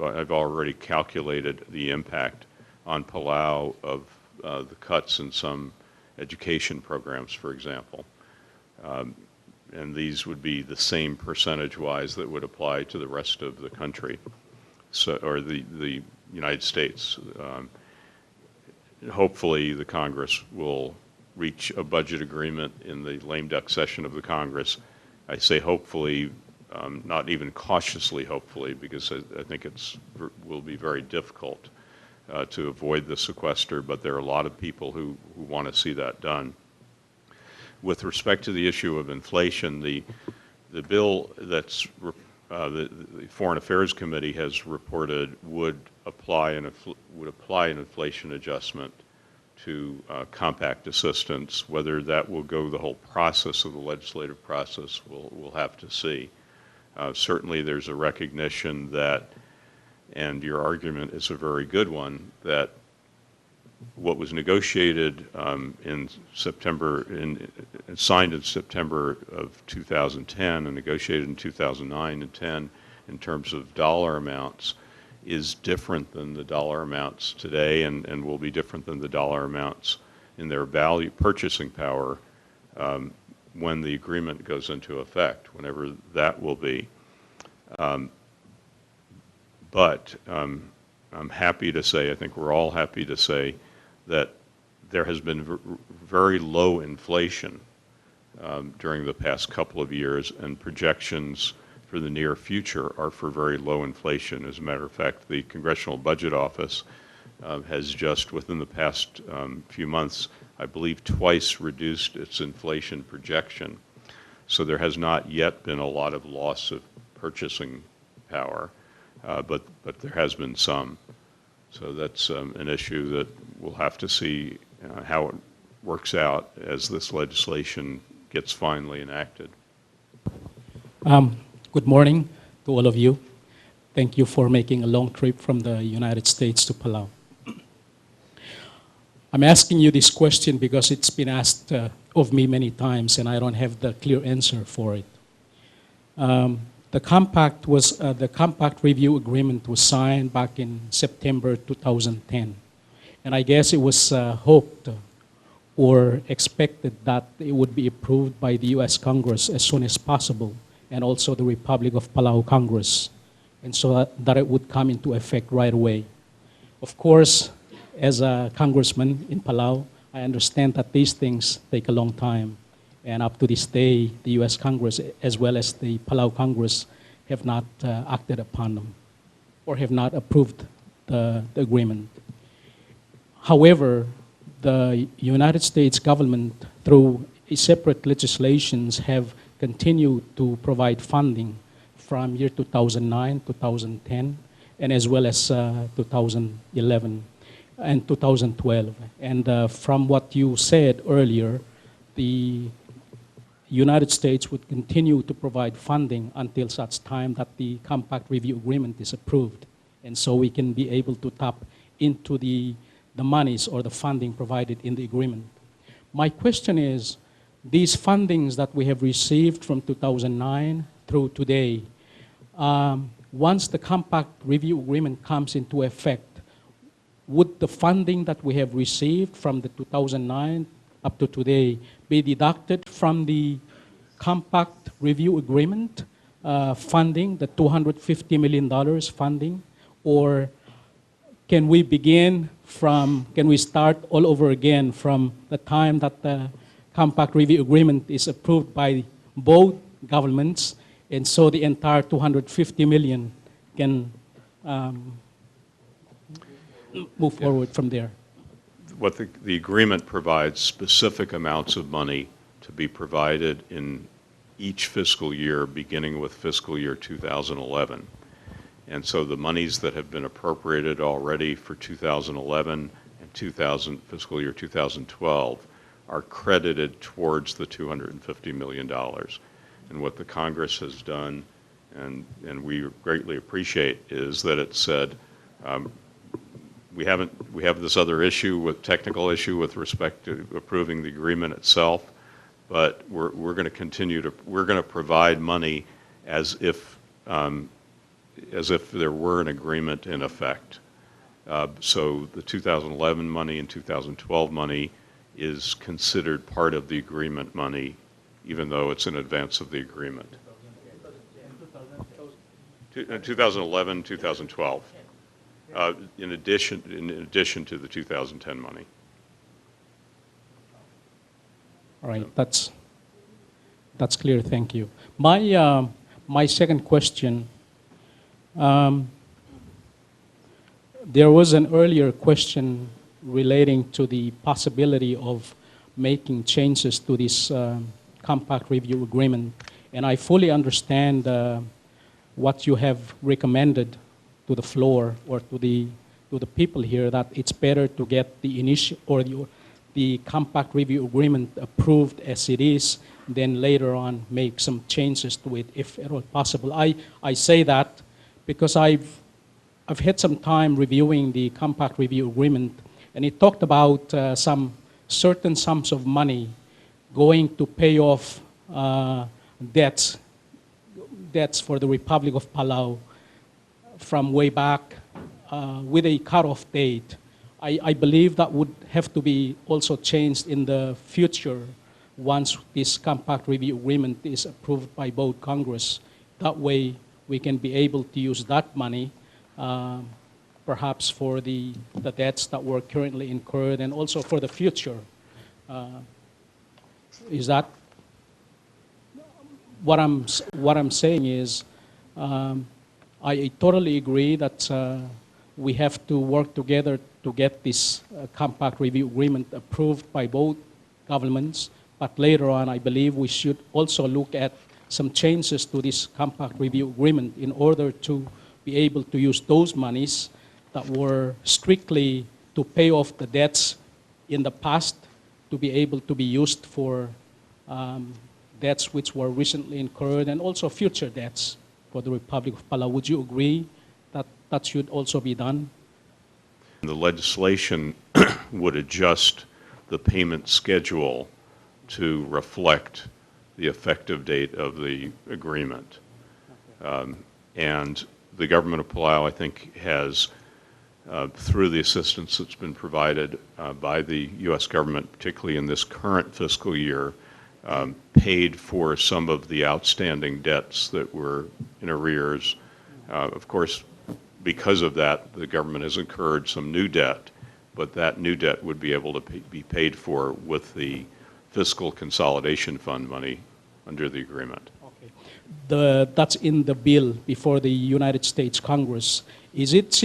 I've already calculated the impact on Palau of the cuts in some education programs, for example. And these would be the same percentage-wise that would apply to the rest of the country, or the United States. Hopefully, the Congress will reach a budget agreement in the lame duck session of the Congress. I say hopefully, not even cautiously hopefully, because I think will be very difficult to avoid the sequester, but there are a lot of people who want to see that done. With respect to the issue of inflation, the bill that's the Foreign Affairs Committee has reported would apply an inflation adjustment to compact assistance. Whether that will go the whole process of the legislative process, we'll have to see. Certainly, there's a recognition that, and your argument is a very good one, that what was negotiated in September, signed in September of 2010 and negotiated in 2009 and 10 in terms of dollar amounts is different than the dollar amounts today, and will be different than the dollar amounts in their value, purchasing power, when the agreement goes into effect, whenever that will be. But I'm happy to say, I think we're all happy to say, that there has been very low inflation during the past couple of years, and projections for the near future are for very low inflation. As a matter of fact, the Congressional Budget Office has just within the past few months, I believe, twice reduced its inflation projection. So there has not yet been a lot of loss of purchasing power, but there has been some. So that's an issue that we'll have to see how it works out as this legislation gets finally enacted. Good morning to all of you. Thank you for making a long trip from the United States to Palau. I'm asking you this question because it's been asked of me many times, and I don't have the clear answer for it. The compact review agreement was signed back in September 2010, and I guess it was hoped or expected that it would be approved by the U.S. Congress as soon as possible, and also the Republic of Palau Congress, and so that it would come into effect right away. Of course, as a congressman in Palau, I understand that these things take a long time. And up to this day, the U.S. Congress, as well as the Palau Congress, have not acted upon them or have not approved the agreement. However, the United States government, through separate legislations, have continued to provide funding from year 2009, 2010, and as well as 2011 and 2012. And from what you said earlier, the United States would continue to provide funding until such time that the Compact Review Agreement is approved. And so we can be able to tap into the monies or the funding provided in the agreement. My question is, these fundings that we have received from 2009 through today, once the Compact Review Agreement comes into effect, would the funding that we have received from the 2009 up to today be deducted from the Compact Review Agreement funding, the $250 million funding? Or can we start all over again from the time that the Compact Review Agreement is approved by both governments, and so the entire $250 million can move forward from there? What the agreement provides specific amounts of money to be provided in each fiscal year, beginning with fiscal year 2011. And so the monies that have been appropriated already for 2011 and fiscal year 2012 are credited towards the $250 million. And what the Congress has done, and we greatly appreciate, is that it said, we have this other technical issue with respect to approving the agreement itself, but we're going to provide money as if there were an agreement in effect. So the 2011 money and 2012 money is considered part of the agreement money, even though it's in advance of the agreement. 2011, 2012. In addition to the 2010 money. All right, that's clear. Thank you. My second question. There was an earlier question relating to the possibility of making changes to this Compact Review Agreement, and I fully understand what you have recommended to the floor or to the people here, that it's better to get the initial or the Compact Review Agreement approved as it is, then later on make some changes to it if at all possible. I say that because I've had some time reviewing the Compact Review Agreement, and it talked about some certain sums of money going to pay off debts for the Republic of Palau from way back with a cutoff date. I believe that would have to be also changed in the future once this Compact Review Agreement is approved by both Congress. That way we can be able to use that money perhaps for the debts that were currently incurred and also for the future. Is that what I'm saying is, I totally agree that we have to work together to get this Compact Review Agreement approved by both governments, but later on I believe we should also look at some changes to this Compact Review Agreement in order to be able to use those monies that were strictly to pay off the debts in the past to be able to be used for debts which were recently incurred and also future debts for the Republic of Palau. Would you agree that that should also be done? The legislation would adjust the payment schedule to reflect the effective date of the agreement. And the government of Palau, I think, has, through the assistance that's been provided by the U.S. government, particularly in this current fiscal year, paid for some of the outstanding debts that were in arrears. Of course, because of that, the government has incurred some new debt, but that new debt would be able to be paid for with the fiscal consolidation fund money under the agreement. Okay. That's in the bill before the United States Congress. Is it?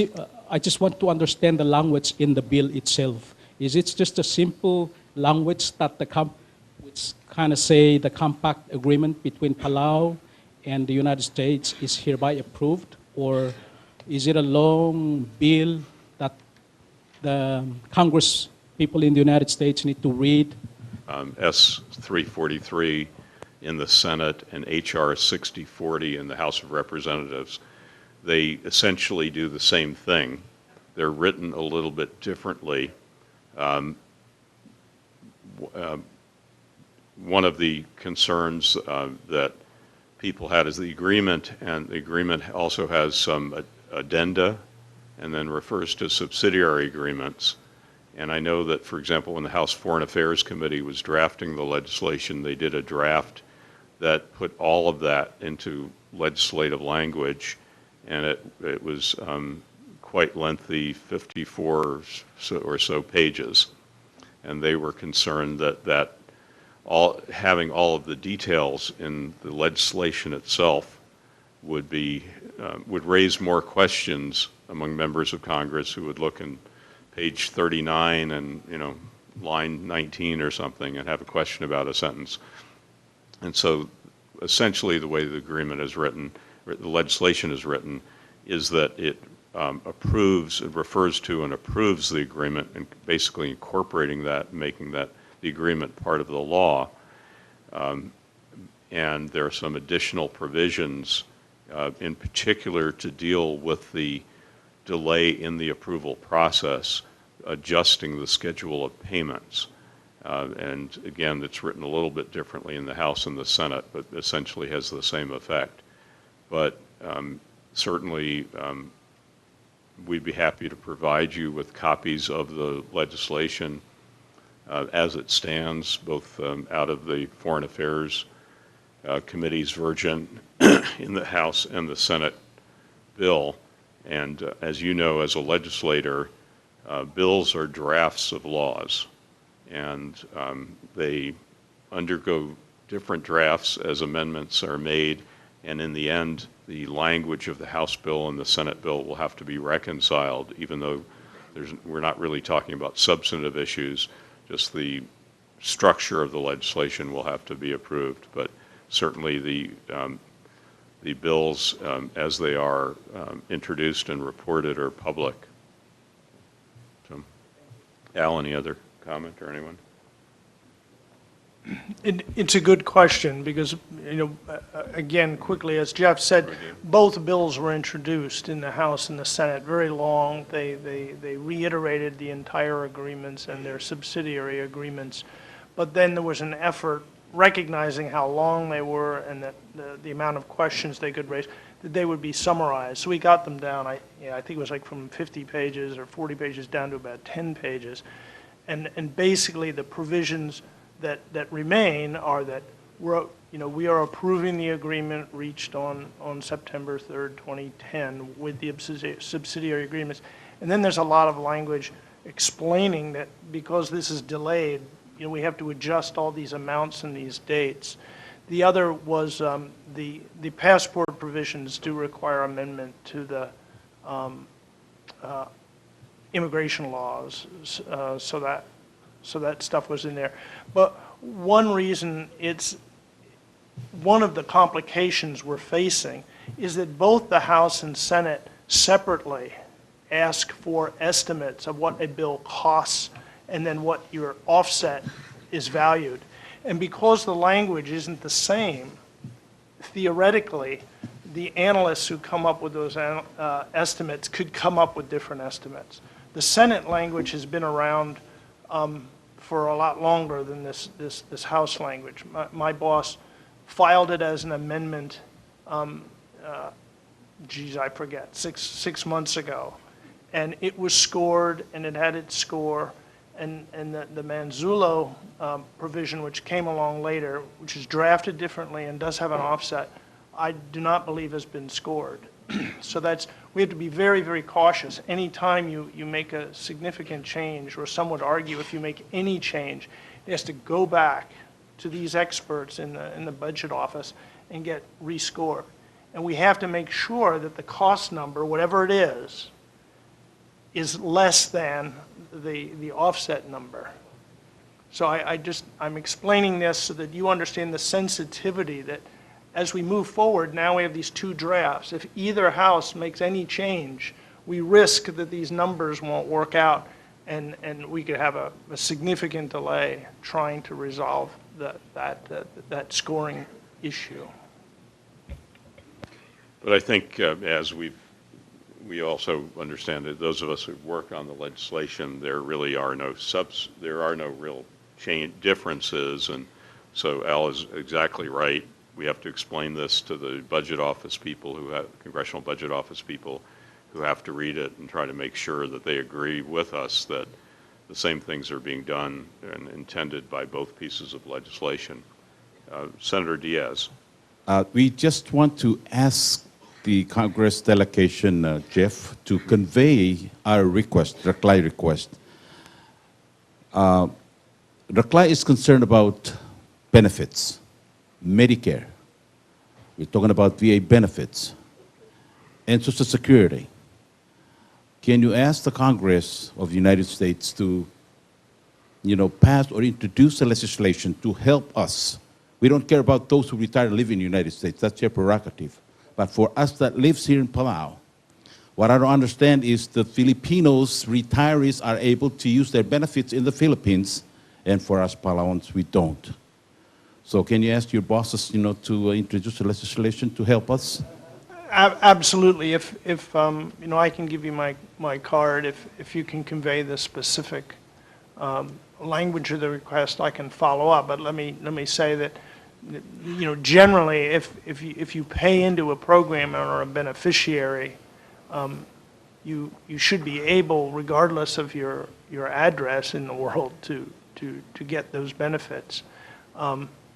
I just want to understand the language in the bill itself. Is it just a simple language that which kind of say the compact agreement between Palau and the United States is hereby approved, or is it a long bill that the Congress people in the United States need to read? S 343 in the Senate and HR 6040 in the House of Representatives, they essentially do the same thing. They're written a little bit differently. One of the concerns that people had is the agreement, and the agreement also has some addenda and then refers to subsidiary agreements. And I know that, for example, when the House Foreign Affairs Committee was drafting the legislation, they did a draft that put all of that into legislative language, and it was quite lengthy, 54 or so pages. And they were concerned that having all of the details in the legislation itself would raise more questions among members of Congress who would look in page 39 and line 19 or something and have a question about a sentence. And so essentially the way the agreement is written, or the legislation is written, is that it approves, it refers to and approves the agreement, and basically incorporating that, making that the agreement part of the law. And there are some additional provisions in particular to deal with the delay in the approval process, adjusting the schedule of payments. And again, it's written a little bit differently in the House and the Senate, but essentially has the same effect. But certainly, we'd be happy to provide you with copies of the legislation as it stands, both out of the Foreign Affairs Committee's version in the House and the Senate bill. And as you know, as a legislator, bills are drafts of laws, and they undergo different drafts as amendments are made, and in the end, the language of the House bill and the Senate bill will have to be reconciled, even though we're not really talking about substantive issues, just the structure of the legislation will have to be approved. But certainly the bills, as they are introduced and reported, are public. So, Al, any other comment, or anyone? It's a good question because, again, quickly, as Jeff said, both bills were introduced in the House and the Senate, very long. They reiterated the entire agreements and their subsidiary agreements. But then there was an effort, recognizing how long they were and that the amount of questions they could raise, that they would be summarized. So we got them down, I think it was like from 50 pages or 40 pages down to about 10 pages. And basically the provisions that remain are that we are approving the agreement reached on September 3rd, 2010 with the subsidiary agreements. And then there's a lot of language explaining that because this is delayed, we have to adjust all these amounts and these dates. The other was the passport provisions do require amendment to the immigration laws, so that stuff was in there. But one reason one of the complications we're facing is that both the House and Senate separately ask for estimates of what a bill costs and then what your offset is valued. And because the language isn't the same, theoretically, the analysts who come up with those estimates could come up with different estimates. The Senate language has been around for a lot longer than this House language. My boss filed it as an amendment, I forget, six months ago. And it was scored, and it had its score. And the Manzullo provision, which came along later, which is drafted differently and does have an offset, I do not believe has been scored. So we have to be very, very cautious. Anytime you make a significant change, or some would argue if you make any change, it has to go back to these experts in the budget office and get rescored. And we have to make sure that the cost number, whatever it is less than the offset number. So I'm explaining this so that you understand the sensitivity that as we move forward, now we have these two drafts. If either house makes any change, we risk that these numbers won't work out, and we could have a significant delay trying to resolve that scoring issue. But I think as we also understand that those of us who work on the legislation, there really are no real differences, and so Al is exactly right. We have to explain this to the budget office people Congressional Budget Office people who have to read it and try to make sure that they agree with us that the same things are being done and intended by both pieces of legislation. Senator Diaz. We just want to ask the Congress delegation, Jeff, to convey our request, reply request. Reply is concerned about benefits, Medicare. We're talking about VA benefits and Social Security. Can you ask the Congress of the United States to, pass or introduce a legislation to help us? We don't care about those who retire and live in the United States. That's their prerogative. But for us that lives here in Palau, what I don't understand is the Filipinos retirees are able to use their benefits in the Philippines, and for us Palauans, we don't. So can you ask your bosses, to introduce a legislation to help us? Absolutely. If I can give you my card. If you can convey the specific language of the request, I can follow up. But let me say that, generally, if you pay into a program and are a beneficiary, you should be able, regardless of your address in the world, to get those benefits.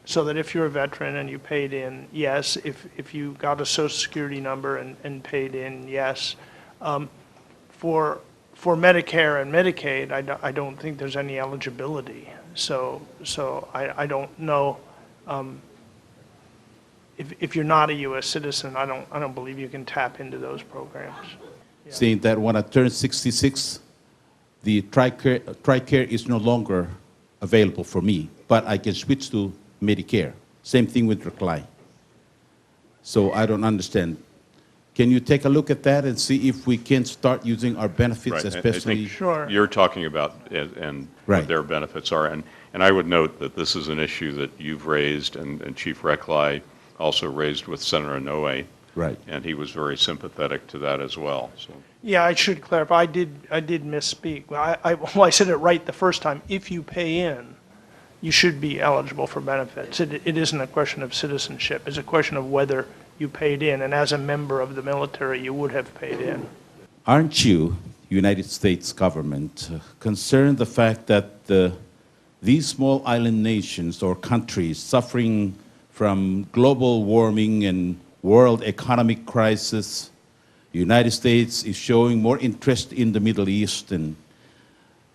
So that if you're a veteran and you paid in, yes. If you got a Social Security number and paid in, yes. For Medicare and Medicaid, I don't think there's any eligibility. So I don't know. If you're not a U.S. citizen, I don't believe you can tap into those programs. Yeah. Saying that when I turn 66, the TRICARE is no longer available for me, but I can switch to Medicare. Same thing with Recline. So I don't understand. Can you take a look at that and see if we can start using our benefits, right. especially? I think Sure. You're talking about and Right. what their benefits are, and I would note that this is an issue that you've raised and Chief Reclai also raised with Senator Inouye. Right. And he was very sympathetic to that as well. So. Yeah, I should clarify. I did misspeak. I said it right the first time. If you pay in, you should be eligible for benefits. It isn't a question of citizenship. It's a question of whether you paid in, and as a member of the military, you would have paid in. Aren't you, United States government, concerned the fact that these small island nations or countries suffering from global warming and world economic crisis, the United States is showing more interest in the Middle East, and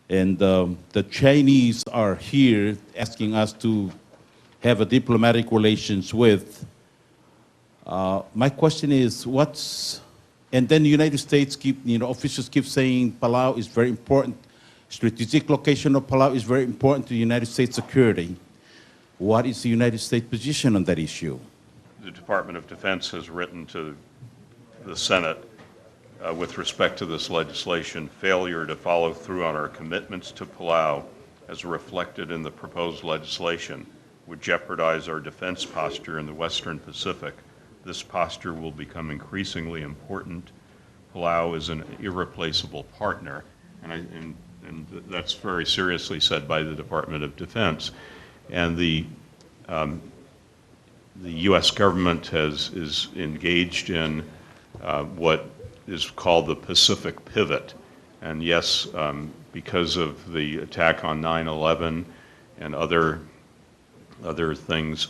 the Chinese are here asking us to have a diplomatic relations with. My question is, and then the United States officials keep saying Palau is very important. Strategic location of Palau is very important to United States security. What is the United States position on that issue? The Department of Defense has written to the Senate with respect to this legislation. Failure to follow through on our commitments to Palau, as reflected in the proposed legislation, would jeopardize our defense posture in the Western Pacific. This posture will become increasingly important. Palau is an irreplaceable partner, and that's very seriously said by the Department of Defense. And the U.S. government is engaged in what is called the Pacific Pivot. And yes, because of the attack on 9/11 and other things,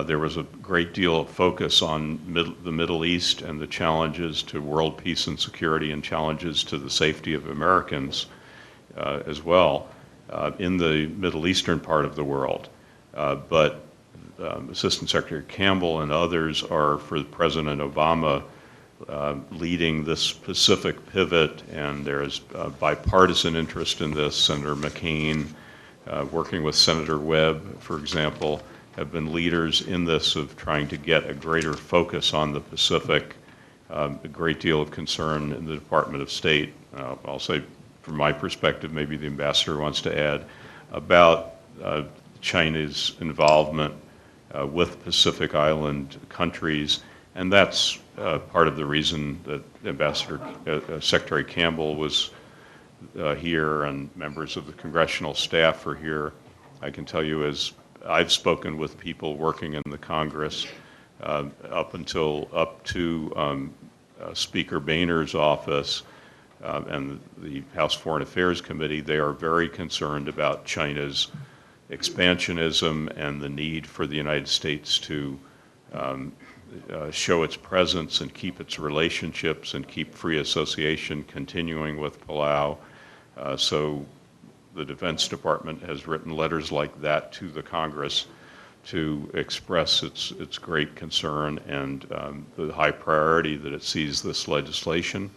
there was a great deal of focus on the Middle East and the challenges to world peace and security and challenges to the safety of Americans as well in the Middle Eastern part of the world. But Assistant Secretary Campbell and others are, for President Obama, leading this Pacific pivot, and there's bipartisan interest in this. Senator McCain, working with Senator Webb, for example, have been leaders in this of trying to get a greater focus on the Pacific. A great deal of concern in the Department of State. I'll say from my perspective, maybe the ambassador wants to add, about China's involvement with Pacific Island countries, and that's part of the reason that Secretary Campbell was here and members of the Congressional staff are here. I can tell you, as I've spoken with people working in the Congress, up to Speaker Boehner's office and the House Foreign Affairs Committee, they are very concerned about China's expansionism and the need for the United States to show its presence and keep its relationships and keep free association continuing with Palau. So the Defense Department has written letters like that to the Congress to express its great concern and the high priority that it sees this legislation.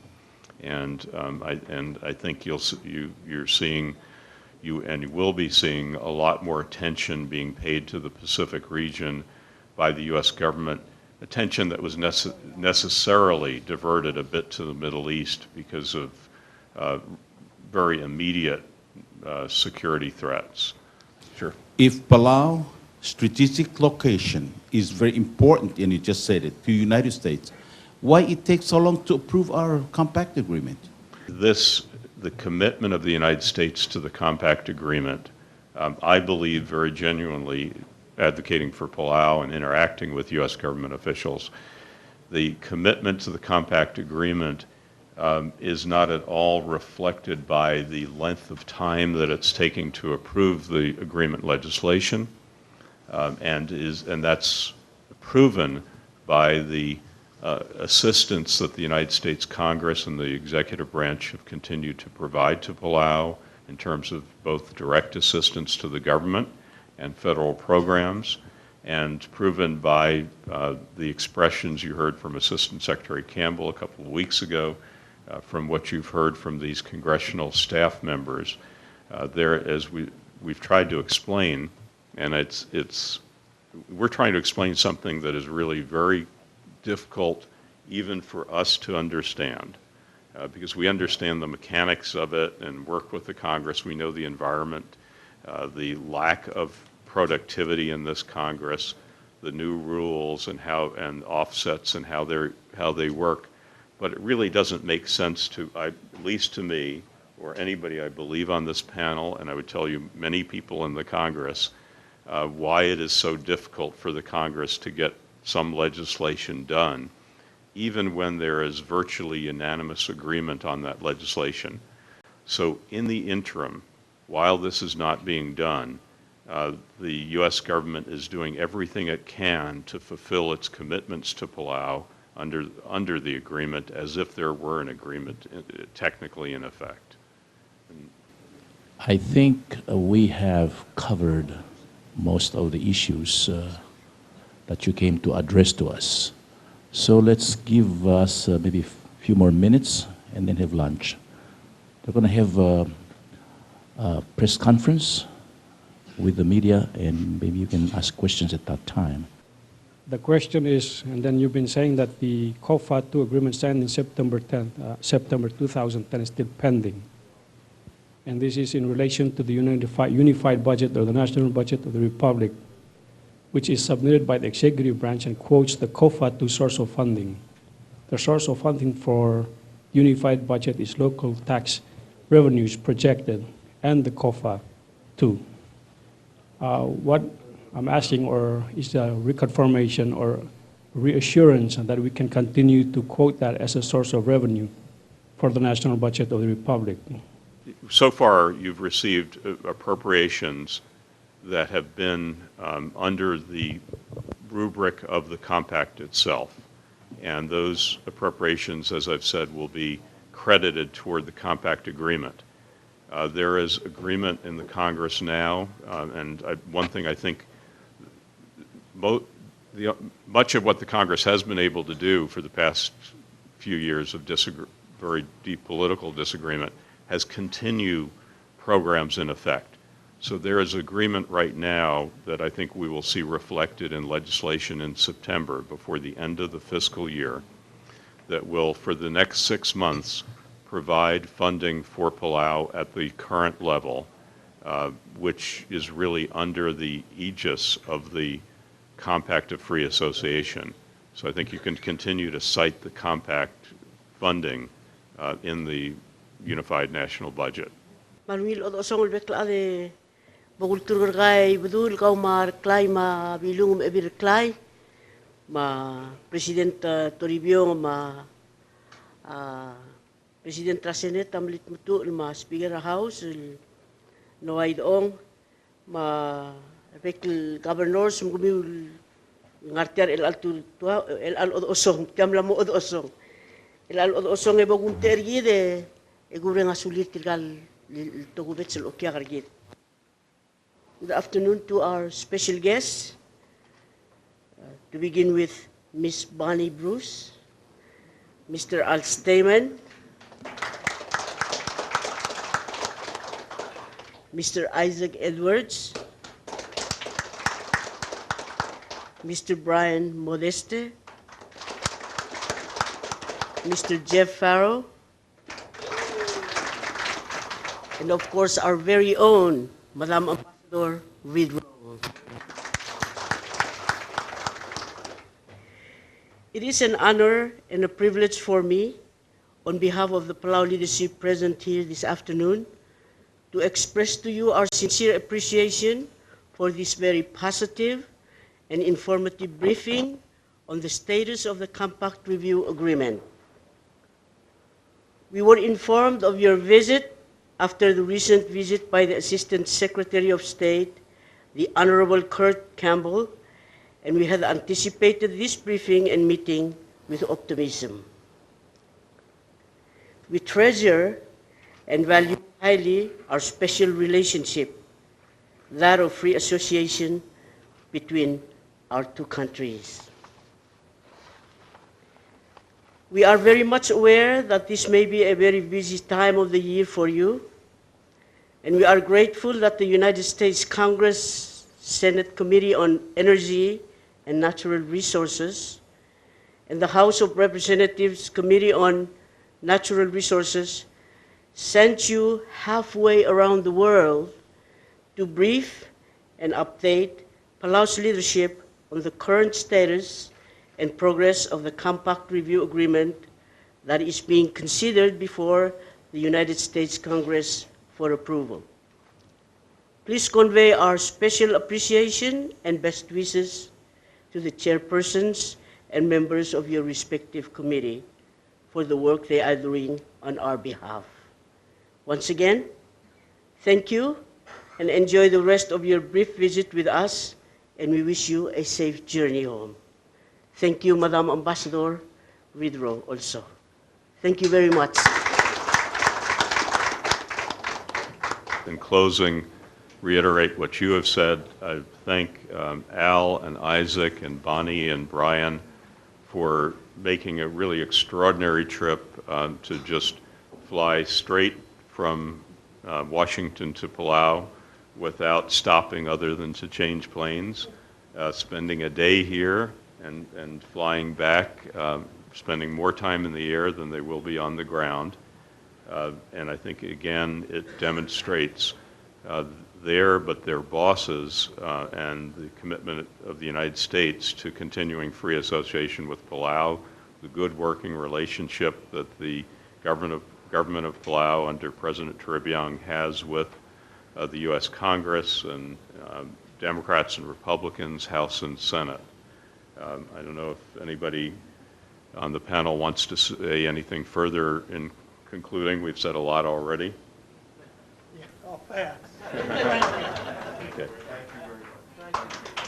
And I think you're seeing, you will be seeing a lot more attention being paid to the Pacific region by the U.S. government, attention that was necessarily diverted a bit to the Middle East because of very immediate security threats. Sure. If Palau strategic location is very important, and you just said it, to the United States, why it takes so long to approve our compact agreement? The commitment of the United States to the compact agreement, I believe very genuinely, advocating for Palau and interacting with U.S. government officials, the commitment to the compact agreement is not at all reflected by the length of time that it's taking to approve the agreement legislation, and that's proven by the assistance that the United States Congress and the executive branch have continued to provide to Palau in terms of both direct assistance to the government and federal programs, and proven by the expressions you heard from Assistant Secretary Campbell a couple of weeks ago, from what you've heard from these congressional staff members. As we've tried to explain, and we're trying to explain something that is really very difficult even for us to understand, because we understand the mechanics of it and work with the Congress. We know the environment, the lack of productivity in this Congress, the new rules and offsets and how they work. But it really doesn't make sense at least to me or anybody I believe on this panel, and I would tell you many people in the Congress, why it is so difficult for the Congress to get some legislation done, even when there is virtually unanimous agreement on that legislation. So in the interim, while this is not being done, the U.S. government is doing everything it can to fulfill its commitments to Palau under the agreement, as if there were an agreement technically in effect. I think we have covered most of the issues that you came to address to us. So let's give us maybe a few more minutes and then have lunch. They're going to have a press conference with the media, and maybe you can ask questions at that time. The question is, and then you've been saying that the COFA 2 agreement signed in September 2010 is still pending. And this is in relation to the unified budget or the national budget of the Republic, which is submitted by the executive branch and quotes the COFA 2 source of funding. The source of funding for unified budget is local tax revenues projected and the COFA 2. What I'm asking is a reconfirmation or reassurance that we can continue to quote that as a source of revenue for the national budget of the Republic. So far, you've received appropriations that have been under the rubric of the compact itself. And those appropriations, as I've said, will be credited toward the compact agreement. There is agreement in the Congress now, and one thing I think much of what the Congress has been able to do for the past few years of very deep political disagreement has continued programs in effect. So there is agreement right now that I think we will see reflected in legislation in September before the end of the fiscal year that will, for the next 6 months, provide funding for Palau at the current level, which is really under the aegis of the Compact of Free Association. So I think you can continue to cite the Compact funding in the Unified National Budget. Manuel odosong bekla de bogultur gai bedul kau mar klai ma bilung ebir klai ma President Toribio ma President Senate tamlit mutu ma Speaker House no ay doong ma bekl governor sumgumi ngartiar el altu tua el al odosong kamla mo odosong el al odosong e bogunter gide e gubre ngasulit tirgal Good afternoon to our special guests. To begin with, Ms. Bonnie Bruce, Mr. Al Stayman, Mr. Isaac Edwards, Mr. Brian Modeste, Mr. Jeff Farrow, and of course, our very own Madam Ambassador Vidro. It is an honor and a privilege for me, on behalf of the Palau leadership present here this afternoon, to express to you our sincere appreciation for this very positive and informative briefing on the status of the Compact Review Agreement. We were informed of your visit after the recent visit by the Assistant Secretary of State, the Honorable Kurt Campbell, and we had anticipated this briefing and meeting with optimism. We treasure and value highly our special relationship, that of free association between our two countries. We are very much aware that this may be a very busy time of the year for you, and we are grateful that the United States Congress Senate Committee on Energy and Natural Resources and the House of Representatives Committee on Natural Resources sent you halfway around the world to brief and update Palau's leadership on the current status and progress of the Compact Review Agreement that is being considered before the United States Congress for approval. Please convey our special appreciation and best wishes to the chairpersons and members of your respective committee for the work they are doing on our behalf. Once again, thank you and enjoy the rest of your brief visit with us, and we wish you a safe journey home. Thank you, Madam Ambassador Vidro, also. Thank you very much. In closing, reiterate what you have said. I thank Al and Isaac and Bonnie and Brian for making a really extraordinary trip to just fly straight from Washington to Palau without stopping other than to change planes, spending a day here and flying back, spending more time in the air than they will be on the ground. And I think, again, it demonstrates their bosses and the commitment of the United States to continuing free association with Palau, the good working relationship that the government of Palau under President Tribiang has with the U.S. Congress and Democrats and Republicans, House and Senate. I don't know if anybody on the panel wants to say anything further in concluding. We've said a lot already. Yeah, all pass. Okay. Thank you very much. Thank you.